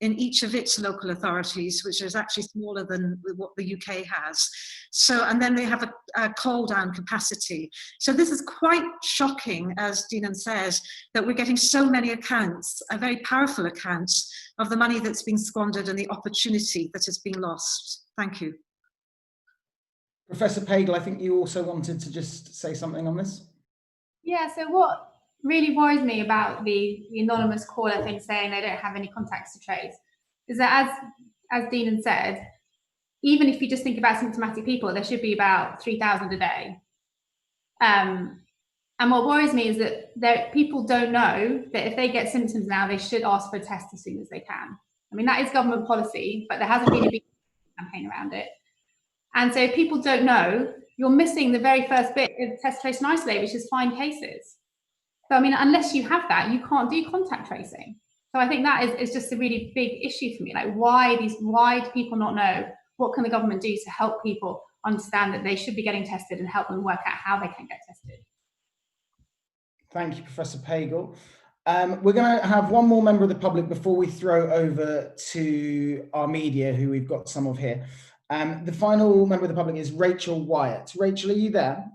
in each of its local authorities, which is actually smaller than what the UK has. So, and then they have a call down capacity. So this is quite shocking, as Dinan says, that we're getting so many accounts, very powerful accounts, of the money that's being squandered and the opportunity that has been lost. Thank you. Professor Pagel, I think you also wanted to just say something on this. Yeah, so what really worries me about the anonymous caller thing saying they don't have any contacts to trace is that, as Dinan said, even if you just think about symptomatic people, there should be about 3,000 a day. And what worries me is that people don't know that if they get symptoms now, they should ask for a test as soon as they can. I mean, that is government policy, but there hasn't been a big campaign around it. And so if people don't know, you're missing the very first bit of test, trace and isolate, which is find cases. So, I mean, unless you have that, you can't do contact tracing. So I think that is just a really big issue for me. Like, why do people not know? What can the government do to help people understand that they should be getting tested and help them work out how they can get tested? Thank you, Professor Pagel. We're going to have one more member of the public before we throw over to our media, who we've got some of here. The final member of the public is Rachel Wyatt. Rachel, are you there?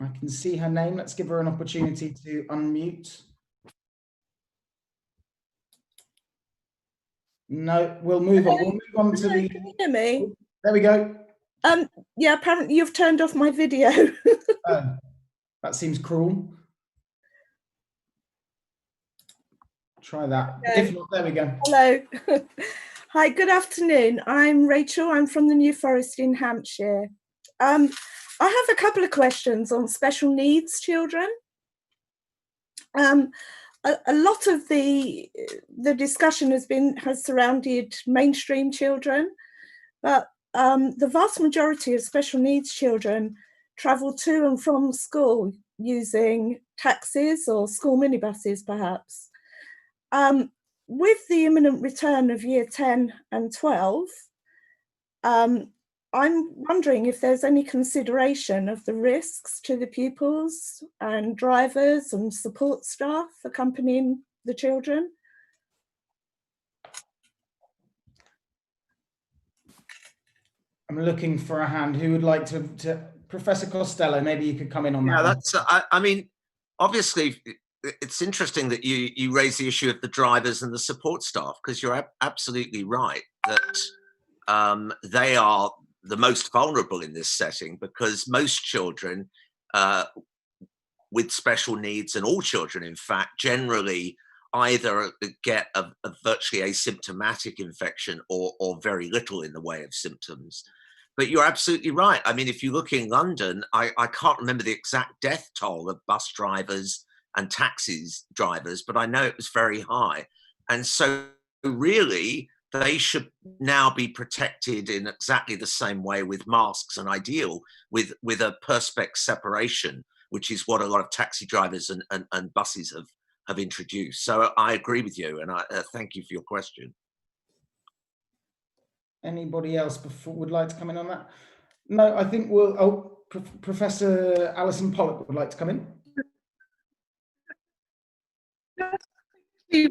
I can see her name. Let's give her an opportunity to unmute. No, we'll move on. We'll move on to the... Can you hear me? There we go. Yeah, apparently you've turned off my video. Oh, that seems cruel. Try that. Okay. If not, there we go. Hello. Hi, good afternoon. I'm Rachel. I'm from the New Forest in Hampshire. I have a couple of questions on special needs children. A lot of the discussion has surrounded mainstream children, but the vast majority of special needs children travel to and from school using taxis or school minibuses, perhaps. With the imminent return of year 10 and 12, I'm wondering if there's any consideration of the risks to the pupils and drivers and support staff accompanying the children. I'm looking for a hand. Who would like to Professor Costello, maybe you could come in on that. Yeah, that's, I mean, obviously, it's interesting that you raise the issue of the drivers and the support staff, because you're absolutely right that they are the most vulnerable in this setting, because most children with special needs, and all children in fact, generally either get a virtually asymptomatic infection or very little in the way of symptoms. But you're absolutely right. I mean, if you look in London, I can't remember the exact death toll of bus drivers and taxis drivers, but I know it was very high. And so really, they should now be protected in exactly the same way with masks, and ideal with a perspex separation, which is what a lot of taxi drivers and buses have introduced. So I agree with you, and I thank you for your question. Anybody else would like to come in on that? No, I think we'll. Oh, Professor Alison Pollock would like to come in.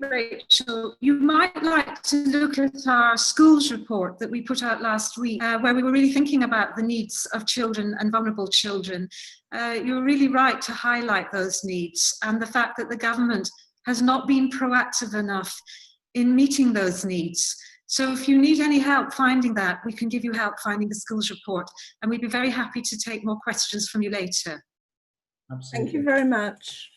Rachel, you might like to look at our schools report that we put out last week, where we were really thinking about the needs of children and vulnerable children. You're really right to highlight those needs and the fact that the government has not been proactive enough in meeting those needs. So if you need any help finding that, we can give you help finding the schools report, and we'd be very happy to take more questions from you later. Absolutely. Thank you very much.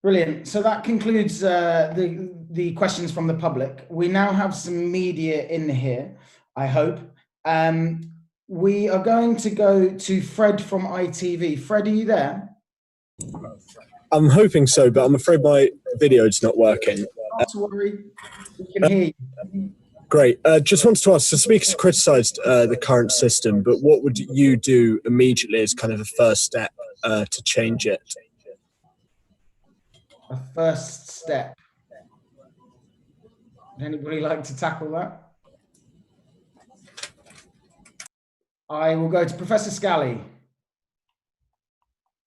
Brilliant. So that concludes the questions from the public. We now have some media in here, I hope. We are going to go to Fred from ITV. Fred, are you there? I'm hoping so, but I'm afraid my video is not working. Not to worry, we can hear you. Great. Just wanted to ask, the speakers criticised the current system, but what would you do immediately as kind of a first step to change it? A first step. Would anybody like to tackle that? I will go to Professor Scally.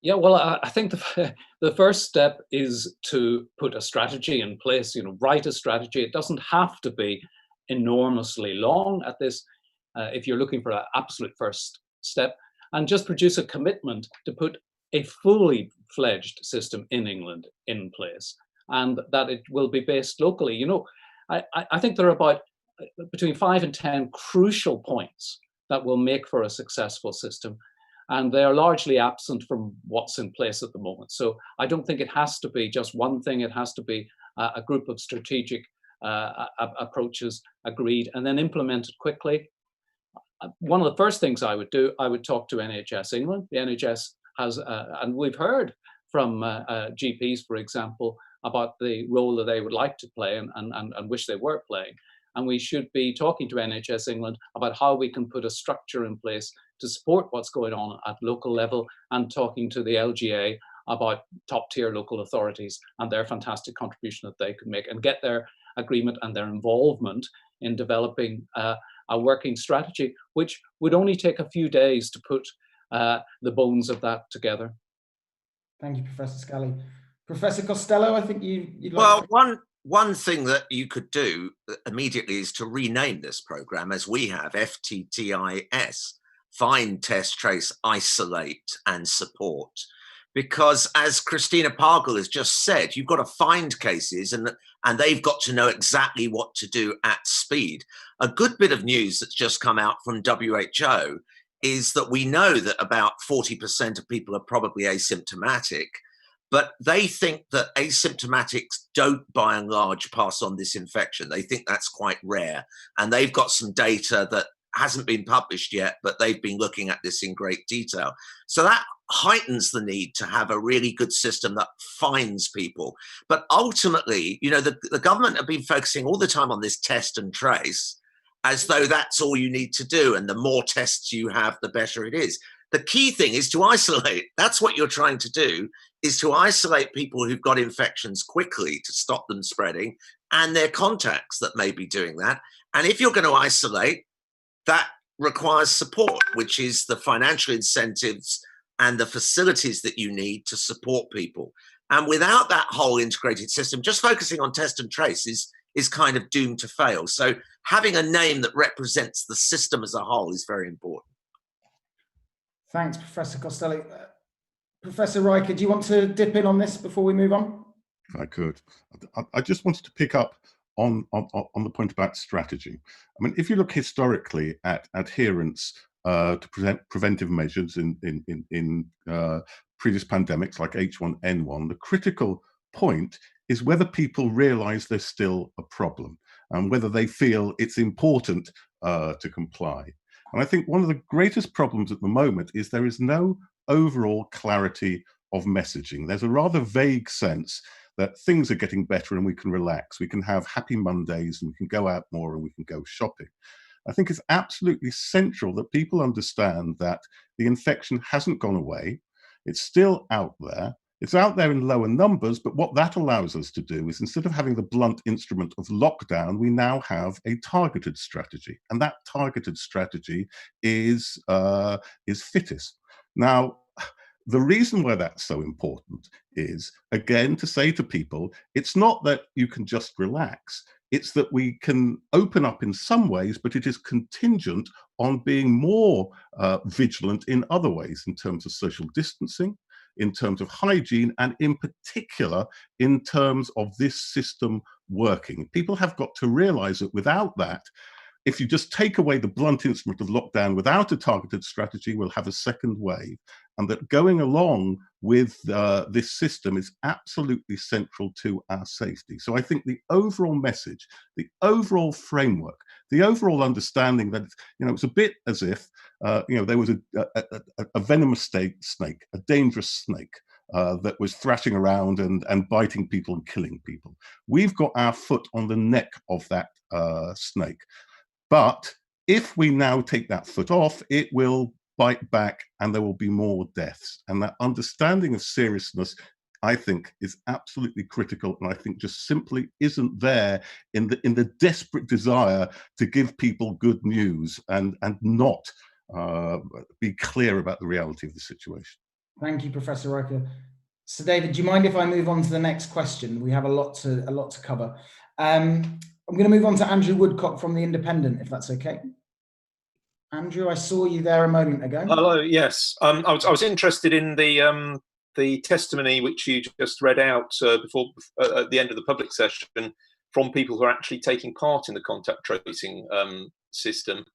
Yeah, well, I think the first step is to put a strategy in place, write a strategy. It doesn't have to be enormously long at this, if you're looking for an absolute first step, and just produce a commitment to put a fully fledged system in England in place, and that it will be based locally. I think there are about between 5 and 10 crucial points that will make for a successful system, and they are largely absent from what's in place at the moment. So I don't think it has to be just one thing. It has to be a group of strategic approaches agreed and then implemented quickly. One of the first things I would do, I would talk to NHS England. The NHS has, and we've heard from GPs, for example, about the role that they would like to play and wish they were playing. And we should be talking to NHS England about how we can put a structure in place to support what's going on at local level, and talking to the LGA about top tier local authorities and their fantastic contribution that they could make, and get their agreement and their involvement in developing a working strategy, which would only take a few days to put the bones of that together. Thank you, Professor Scally. Professor Costello, I think you'd like to... One thing that you could do immediately is to rename this program, as we have, FTTIS, Find, Test, Trace, Isolate and Support. Because as Christina Pargle has just said, you've got to find cases and they've got to know exactly what to do at speed. A good bit of news that's just come out from WHO is that we know that about 40% of people are probably asymptomatic, but they think that asymptomatics don't, by and large, pass on this infection. They think that's quite rare. And they've got some data that hasn't been published yet, but they've been looking at this in great detail. So that heightens the need to have a really good system that finds people. But ultimately, the government have been focusing all the time on this test and trace, as though that's all you need to do. And the more tests you have, the better it is. The key thing is to isolate. That's what you're trying to do, is to isolate people who've got infections quickly to stop them spreading, and their contacts that may be doing that. And if you're going to isolate, that requires support, which is the financial incentives and the facilities that you need to support people. And without that whole integrated system, just focusing on test and trace is kind of doomed to fail. So having a name that represents the system as a whole is very important. Thanks, Professor Costello. Professor Riker, do you want to dip in on this before we move on? If I could, I just wanted to pick up on the point about strategy. I mean, if you look historically at adherence to preventive measures in previous pandemics like H1N1, the critical point is whether people realize there's still a problem and whether they feel it's important to comply. And I think one of the greatest problems at the moment is there is no overall clarity of messaging. There's a rather vague sense that things are getting better and we can relax. We can have happy Mondays and we can go out more and we can go shopping. I think it's absolutely central that people understand that the infection hasn't gone away. It's still out there. It's out there in lower numbers, but what that allows us to do is, instead of having the blunt instrument of lockdown, we now have a targeted strategy. And that targeted strategy is FITIS. Now, the reason why that's so important is, again, to say to people, it's not that you can just relax. It's that we can open up in some ways, but it is contingent on being more vigilant in other ways, in terms of social distancing, in terms of hygiene, and in particular, in terms of this system working. People have got to realize that without that, if you just take away the blunt instrument of lockdown without a targeted strategy, we'll have a second wave. And that going along with this system is absolutely central to our safety. So I think the overall message, the overall framework, the overall understanding that, it's a bit as if, there was a venomous snake, a dangerous snake, that was thrashing around and biting people and killing people. We've got our foot on the neck of that snake. But if we now take that foot off, it will bite back and there will be more deaths. And that understanding of seriousness, I think, is absolutely critical, and I think just simply isn't there in the desperate desire to give people good news and not be clear about the reality of the situation. Thank you, Professor Riker. So, David, do you mind if I move on to the next question? We have a lot to cover. I'm going to move on to Andrew Woodcock from The Independent, if that's okay. Andrew, I saw you there a moment ago. Hello, yes. I was interested in the testimony which you just read out before at the end of the public session from people who are actually taking part in the contact tracing system,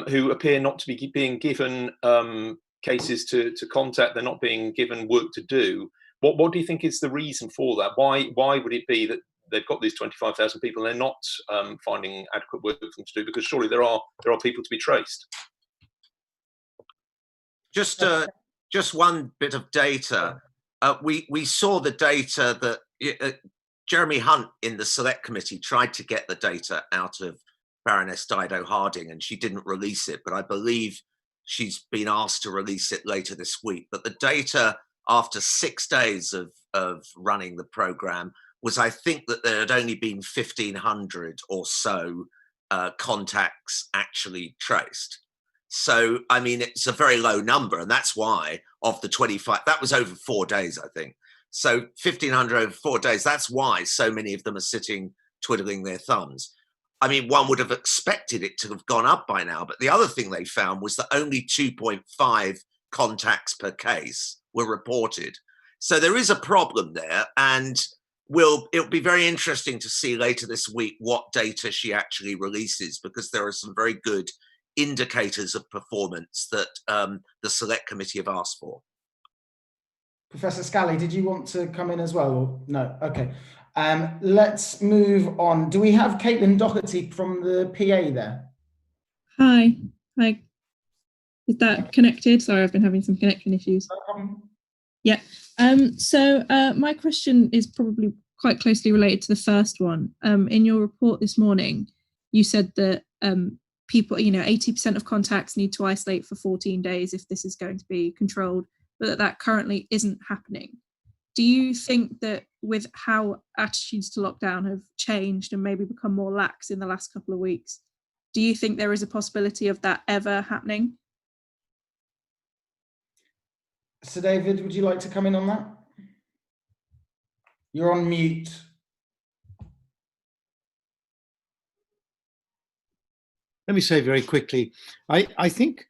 who appear not to be being given cases to contact. They're not being given work to do. What do you think is the reason for that? Why would it be that they've got these 25,000 people and they're not finding adequate work for them to do? Because surely there are people to be traced. Just one bit of data. We saw the data that Jeremy Hunt in the Select Committee tried to get the data out of Baroness Dido Harding, and she didn't release it, but I believe she's been asked to release it later this week. But the data after 6 days of running the program was, I think, that there had only been 1,500 or so contacts actually traced. So, I mean, it's a very low number, and that's why of the 25, that was over 4 days, I think. So 1,500 over 4 days, that's why so many of them are sitting twiddling their thumbs. I mean, one would have expected it to have gone up by now, but the other thing they found was that only 2.5 contacts per case were reported. So there is a problem there, and it'll be very interesting to see later this week what data she actually releases, because there are some very good indicators of performance that the Select Committee have asked for. Professor Scally, did you want to come in as well? Or no? Okay. Let's move on. Do we have Caitlin Doherty from the PA there? Hi. Is that connected? Sorry, I've been having some connection issues. No problem. Yeah. So my question is probably quite closely related to the first one. In your report this morning, you said that people, 80% of contacts need to isolate for 14 days if this is going to be controlled, but that currently isn't happening. Do you think that with how attitudes to lockdown have changed and maybe become more lax in the last couple of weeks, do you think there is a possibility of that ever happening? So David, would you like to come in on that? You're on mute. Let me say very quickly, I think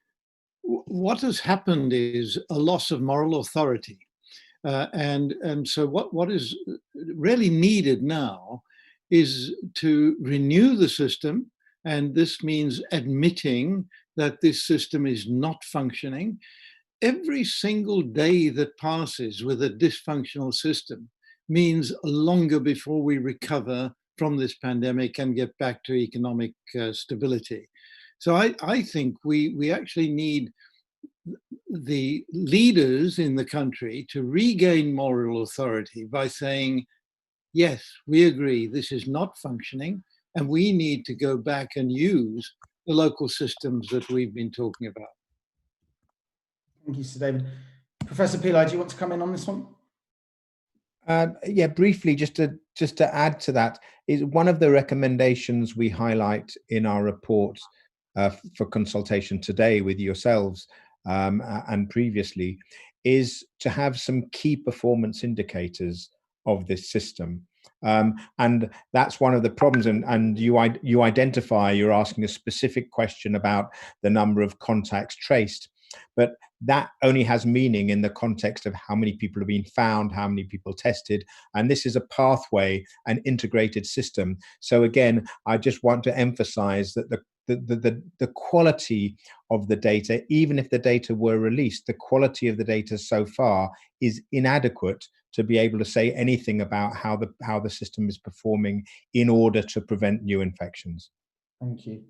what has happened is a loss of moral authority. And so what is really needed now is to renew the system, and this means admitting that this system is not functioning. Every single day that passes with a dysfunctional system means longer before we recover from this pandemic and get back to economic stability. So I think we actually need the leaders in the country to regain moral authority by saying, yes, we agree this is not functioning, and we need to go back and use the local systems that we've been talking about. Thank you, Sir David. Professor Pillai, do you want to come in on this one? Yeah, briefly, just to add to that, is one of the recommendations we highlight in our report for consultation today with yourselves and previously, is to have some key performance indicators of this system. And that's one of the problems. And you identify, you're asking a specific question about the number of contacts traced, but that only has meaning in the context of how many people have been found, how many people tested, and this is a pathway, an integrated system. So again, I just want to emphasize that the quality of the data, even if the data were released, the quality of the data so far is inadequate to be able to say anything about how the system is performing in order to prevent new infections. Thank you.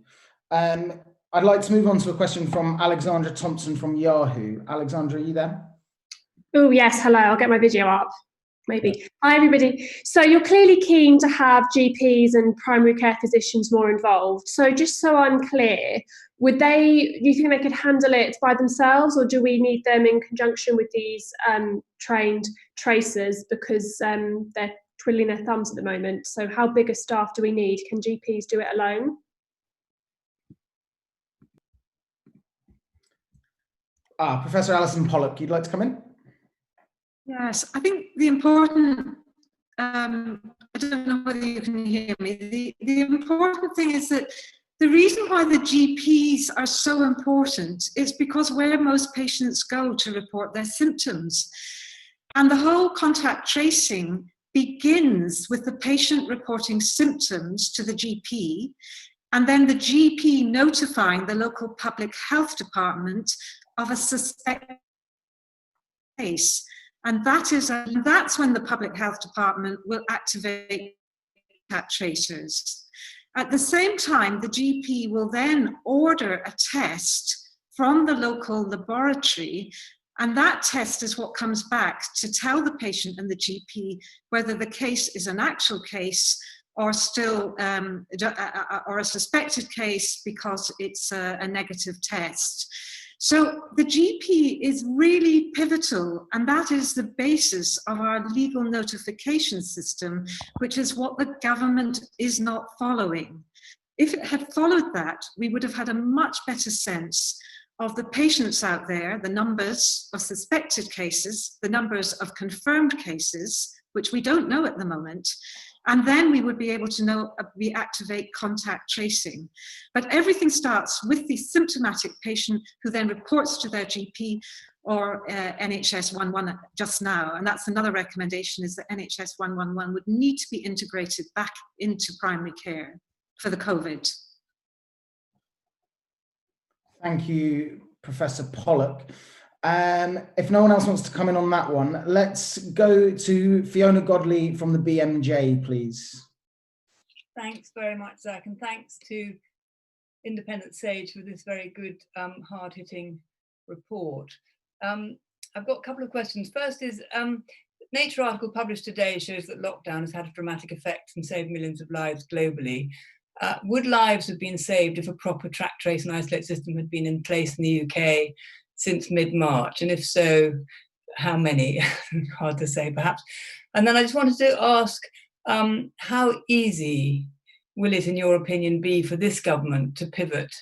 I'd like to move on to a question from Alexandra Thompson from Yahoo. Alexandra, are you there? Oh, yes. Hello. I'll get my video up. Maybe. Hi, everybody. So you're clearly keen to have GPs and primary care physicians more involved. So just so I'm clear, do you think they could handle it by themselves, or do we need them in conjunction with these trained tracers, because they're twiddling their thumbs at the moment? So how big a staff do we need? Can GPs do it alone? Professor Alison Pollock, you'd like to come in? Yes, I think the important, I don't know whether you can hear me, the important thing is that the reason why the GPs are so important is because where most patients go to report their symptoms. And the whole contact tracing begins with the patient reporting symptoms to the GP, and then the GP notifying the local public health department of a suspected case. And that's when the public health department will activate contact tracers. At the same time, the GP will then order a test from the local laboratory, and that test is what comes back to tell the patient and the GP whether the case is an actual case or still or a suspected case because it's a negative test. So the GP is really pivotal, and that is the basis of our legal notification system, which is what the government is not following. If it had followed that, we would have had a much better sense of the patients out there, the numbers of suspected cases, the numbers of confirmed cases, which we don't know at the moment, and then we would be able to know, reactivate contact tracing. But everything starts with the symptomatic patient who then reports to their GP or NHS 111 just now. And that's another recommendation, is that NHS 111 would need to be integrated back into primary care for the COVID. Thank you, Professor Pollock. If no one else wants to come in on that one, let's go to Fiona Godley from the BMJ, please. Thanks very much, Zach, and thanks to Independent Sage for this very good, hard-hitting report. I've got a couple of questions. First is, Nature article published today shows that lockdown has had a dramatic effect and saved millions of lives globally. Would lives have been saved if a proper track, trace and isolate system had been in place in the UK since mid-March? And if so, how many? Hard to say, perhaps. And then I just wanted to ask, how easy will it, in your opinion, be for this government to pivot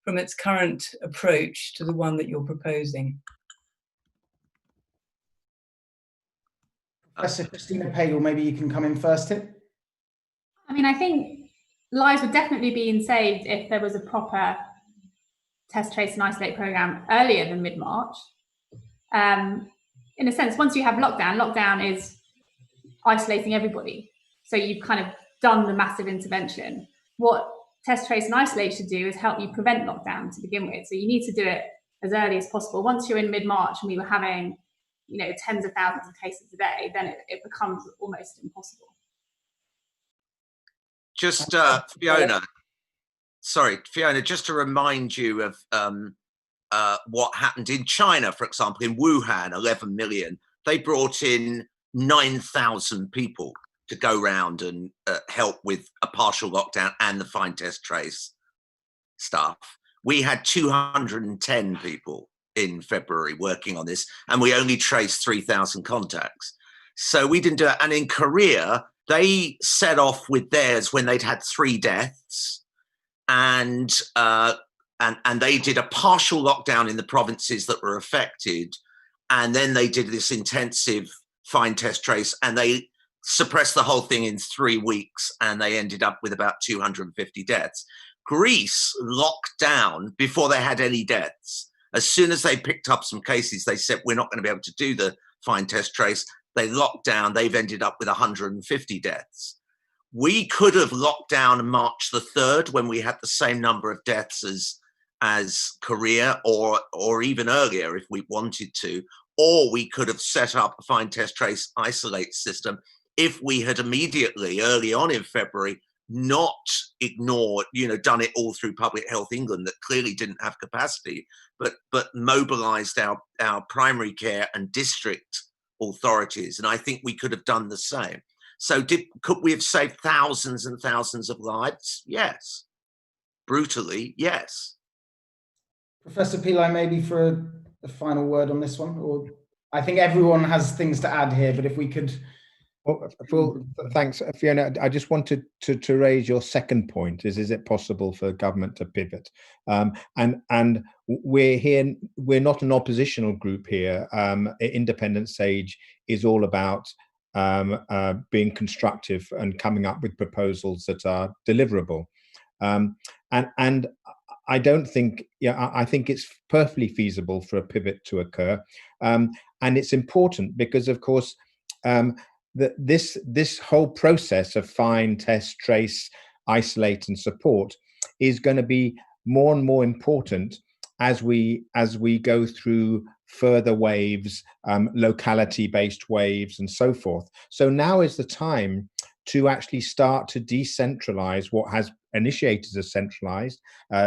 from its current approach to the one that you're proposing? Professor Christina Pagel, maybe you can come in first here. I mean, I think lives would definitely be saved if there was a proper test, trace and isolate program earlier than mid-March. In a sense, once you have lockdown is isolating everybody. So you've kind of done the massive intervention. What test, trace and isolate should do is help you prevent lockdown to begin with. So you need to do it as early as possible. Once you're in mid-March and we were having, you know, tens of thousands of cases a day, then it becomes almost impossible. Just Fiona, just to remind you of what happened in China, for example, in Wuhan, 11 million, they brought in 9,000 people to go round and help with a partial lockdown and the find, test, trace stuff. We had 210 people in February working on this, and we only traced 3,000 contacts. So we didn't do it. And in Korea, they set off with theirs when they'd had 3 deaths, and they did a partial lockdown in the provinces that were affected, and then they did this intensive find, test, trace, and they suppressed the whole thing in 3 weeks, and they ended up with about 250 deaths. Greece locked down before they had any deaths. As soon as they picked up some cases, they said, we're not going to be able to do the find, test, trace. They locked down. They've ended up with 150 deaths. We could have locked down March the 3rd when we had the same number of deaths as Korea, or even earlier if we wanted to, or we could have set up a find, test, trace, isolate system if we had immediately, early on in February, not ignored, done it all through Public Health England that clearly didn't have capacity, but mobilized our primary care and district authorities. And I think we could have done the same. So could we have saved thousands and thousands of lives? Yes. Brutally, yes. Professor Pillai, maybe for a final word on this one, or I think everyone has things to add here, but if we could. Well, thanks, Fiona. I just wanted to raise your second point: is it possible for government to pivot? And we're here. We're not an oppositional group here. Independent Sage is all about being constructive and coming up with proposals that are deliverable. And I don't think, I think it's perfectly feasible for a pivot to occur, and it's important because, of course, this whole process of find, test, trace, isolate, and support is going to be more and more important as we go through further waves, locality-based waves, and so forth. So now is the time to actually start to decentralize what has initiated a centralized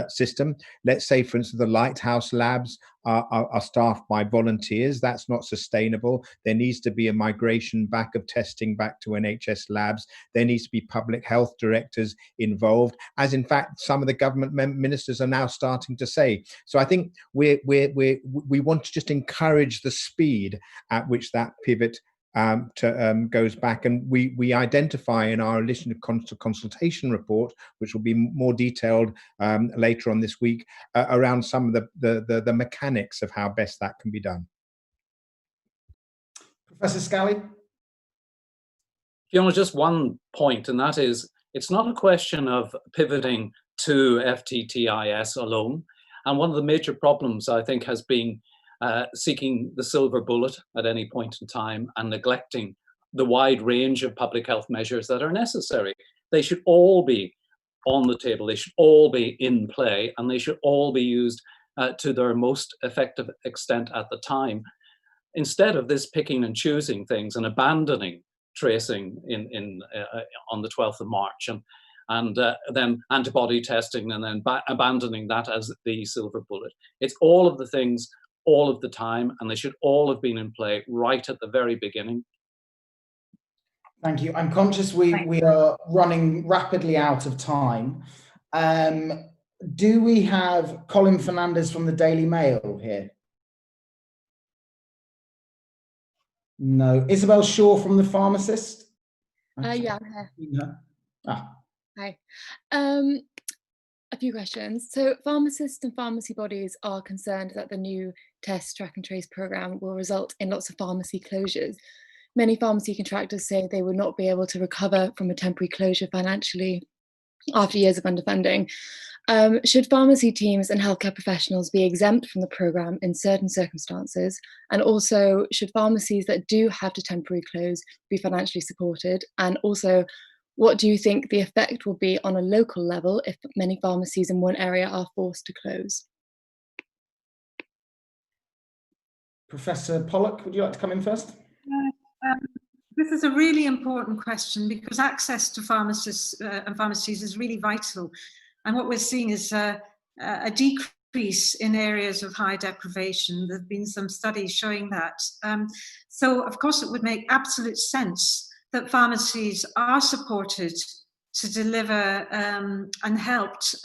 system. Let's say, for instance, the Lighthouse labs are staffed by volunteers. That's not sustainable. There needs to be a migration back of testing back to NHS labs. There needs to be public health directors involved, as in fact some of the government ministers are now starting to say. So I think we want to just encourage the speed at which that pivot goes back, and we identify in our listener consultation report, which will be more detailed later on this week, around some of the mechanics of how best that can be done. Professor Scally? Fiona, just one point, and that is, it's not a question of pivoting to FTTIS alone. And one of the major problems, I think, has been seeking the silver bullet at any point in time and neglecting the wide range of public health measures that are necessary. They should all be on the table, they should all be in play, and they should all be used to their most effective extent at the time. Instead of this picking and choosing things and abandoning tracing on the 12th of March and then antibody testing and then abandoning that as the silver bullet. It's all of the things all of the time, and they should all have been in play right at the very beginning. Thank you. I'm conscious we are running rapidly out of time. Do we have Colin Fernandez from the Daily Mail here? No. Isabel Shaw from The Pharmacist? Yeah, I'm here. Hi. A few questions. So pharmacists and pharmacy bodies are concerned that the new test, track and trace program will result in lots of pharmacy closures. Many pharmacy contractors say they will not be able to recover from a temporary closure financially after years of underfunding. Should pharmacy teams and healthcare professionals be exempt from the programme in certain circumstances? And also, should pharmacies that do have to temporarily close be financially supported? And also, what do you think the effect will be on a local level if many pharmacies in one area are forced to close? Professor Pollock, would you like to come in first? This is a really important question because access to pharmacists and pharmacies is really vital. And what we're seeing is a decrease in areas of high deprivation. There have been some studies showing that. So, of course, it would make absolute sense that pharmacies are supported to deliver and helped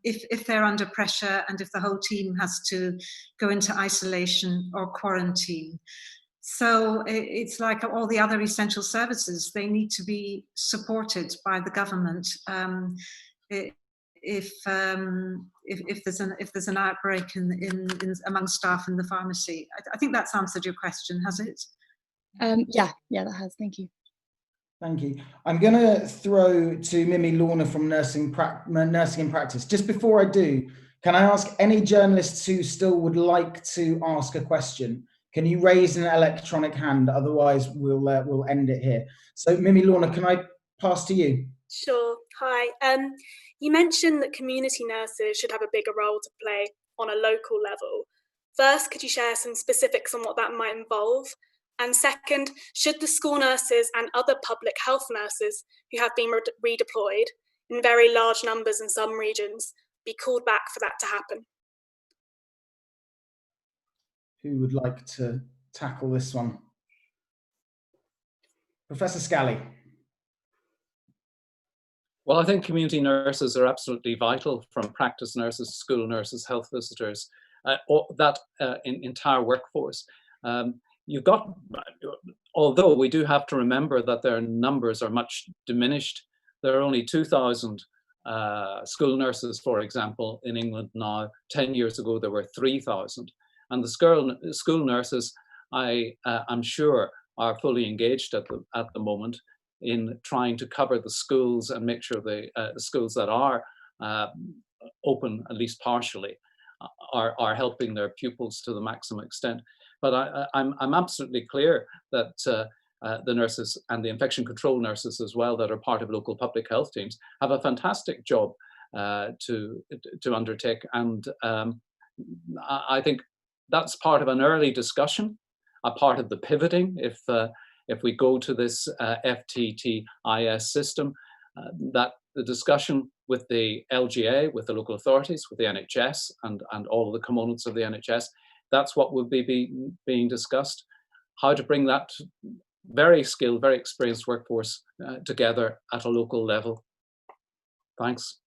if they're under pressure and if the whole team has to go into isolation or quarantine. So it's like all the other essential services, they need to be supported by the government. If there's an outbreak in among staff in the pharmacy. I think that's answered your question, has it? Yeah, that has. Thank you. Thank you. I'm going to throw to Mimi Lorna from Nursing in Practice. Just before I do, can I ask any journalists who still would like to ask a question? Can you raise an electronic hand? Otherwise, we'll end it here. So, Mimi Lorna, can I pass to you? Sure. Hi. You mentioned that community nurses should have a bigger role to play on a local level. First, could you share some specifics on what that might involve? And second, should the school nurses and other public health nurses who have been redeployed in very large numbers in some regions be called back for that to happen? Who would like to tackle this one? Professor Scally. Well, I think community nurses are absolutely vital, from practice nurses, school nurses, health visitors, that entire workforce. You've got, although we do have to remember that their numbers are much diminished. There are only 2,000 school nurses, for example, in England now. 10 years ago, there were 3,000. And the school nurses, I'm sure, are fully engaged at the moment in trying to cover the schools and make sure the schools that are open, at least partially, are helping their pupils to the maximum extent. But I'm absolutely clear that the nurses and the infection control nurses as well, that are part of local public health teams, have a fantastic job to undertake. And I think that's part of an early discussion, a part of the pivoting. If we go to this FTTIS system, that the discussion with the LGA, with the local authorities, with the NHS, and all of the components of the NHS, that's what will be being discussed. How to bring that very skilled, very experienced workforce together at a local level. Thanks.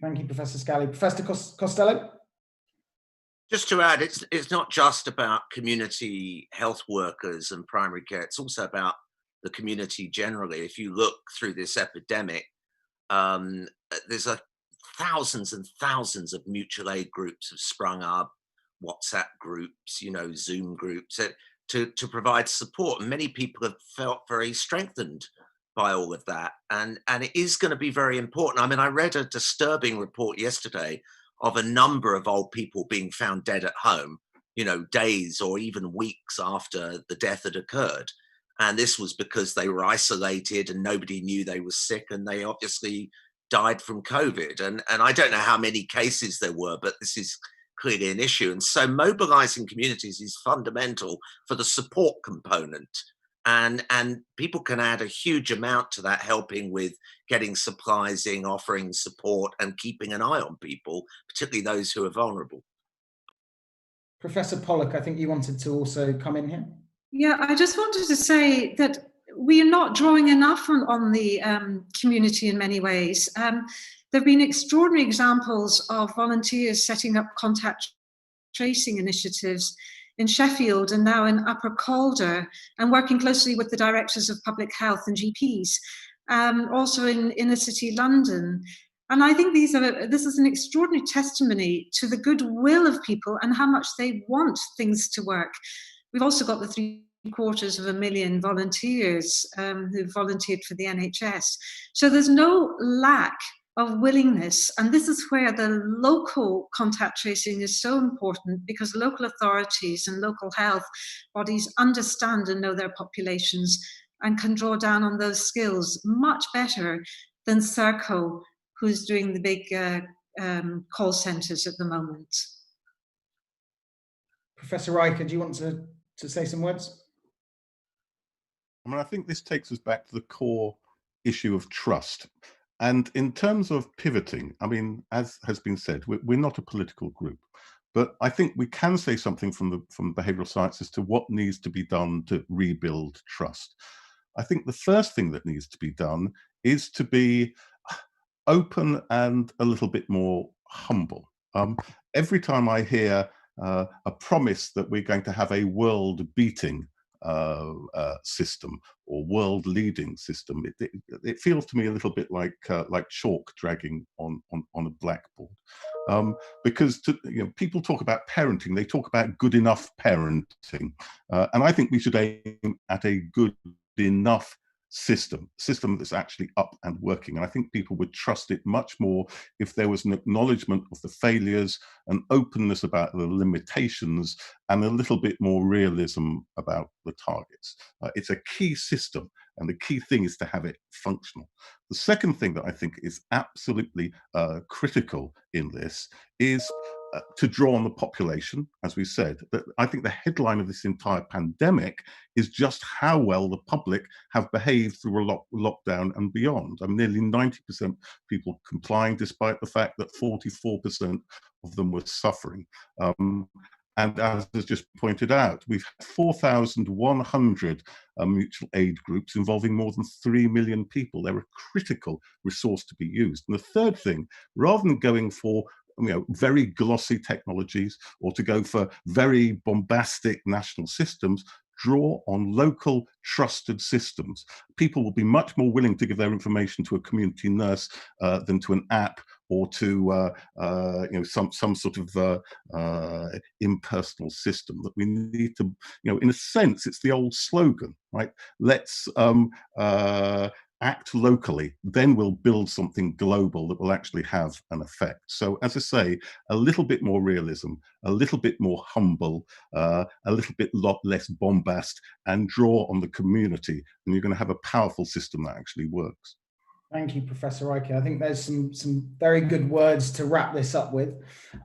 Thank you, Professor Scally. Professor Costello? Just to add, it's not just about community health workers and primary care, it's also about the community generally. If you look through this epidemic, there's thousands and thousands of mutual aid groups have sprung up, WhatsApp groups, Zoom groups, to provide support. And many people have felt very strengthened by all of that. And it is going to be very important. I mean, I read a disturbing report yesterday of a number of old people being found dead at home, days or even weeks after the death had occurred. And this was because they were isolated and nobody knew they were sick, and they obviously died from COVID. And I don't know how many cases there were, but this is clearly an issue. And so mobilizing communities is fundamental for the support component. And people can add a huge amount to that, helping with getting supplies in, offering support, and keeping an eye on people, particularly those who are vulnerable. Professor Pollock, I think you wanted to also come in here. Yeah, I just wanted to say that we are not drawing enough on the community in many ways. There have been extraordinary examples of volunteers setting up contact tracing initiatives in Sheffield and now in Upper Calder, and working closely with the directors of public health and GPs, also in inner city London. And I think this is an extraordinary testimony to the goodwill of people and how much they want things to work. We've also got the 750,000 volunteers who volunteered for the NHS. So there's no lack of willingness. And this is where the local contact tracing is so important, because local authorities and local health bodies understand and know their populations and can draw down on those skills much better than Serco, who's doing the big call centres at the moment. Professor Riker, do you want to say some words? I mean, I think this takes us back to the core issue of trust. And in terms of pivoting, I mean, as has been said, we're not a political group, but I think we can say something from behavioral science as to what needs to be done to rebuild trust. I think the first thing that needs to be done is to be open and a little bit more humble. Every time I hear a promise that we're going to have a world-beating system or world-leading system, it feels to me a little bit like chalk dragging on a blackboard. Because people talk about parenting, they talk about good enough parenting, and I think we should aim at a good enough system that's actually up and working. And I think people would trust it much more if there was an acknowledgement of the failures, an openness about the limitations, and a little bit more realism about the targets. It's a key system, and the key thing is to have it functional. The second thing that I think is absolutely critical in this is to draw on the population, as we said. That I think the headline of this entire pandemic is just how well the public have behaved through a lockdown and beyond. I mean, nearly 90% people complying, despite the fact that 44% of them were suffering. And as was just pointed out, we've had 4,100 mutual aid groups involving more than 3 million people. They're a critical resource to be used. And the third thing, rather than going for very glossy technologies or to go for very bombastic national systems, draw on local trusted systems. People will be much more willing to give their information to a community nurse than to an app or to some sort of impersonal system. That we need to, in a sense, it's the old slogan, right? Let's act locally, then we'll build something global that will actually have an effect. So, as I say, a little bit more realism, a little bit more humble, a little bit less bombast, and draw on the community, and you're going to have a powerful system that actually works. Thank you, Professor Riker. I think there's some very good words to wrap this up with.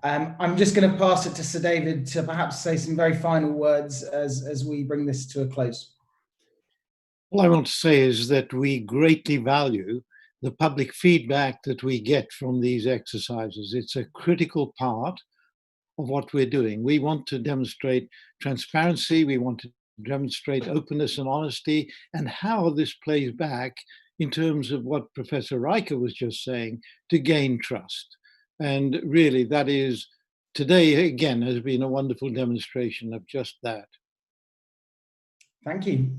I'm just going to pass it to Sir David to perhaps say some very final words as we bring this to a close. All I want to say is that we greatly value the public feedback that we get from these exercises. It's a critical part of what we're doing. We want to demonstrate transparency, we want to demonstrate openness and honesty, and how this plays back in terms of what Professor Riker was just saying, to gain trust. And really, that is, today, again, has been a wonderful demonstration of just that. Thank you.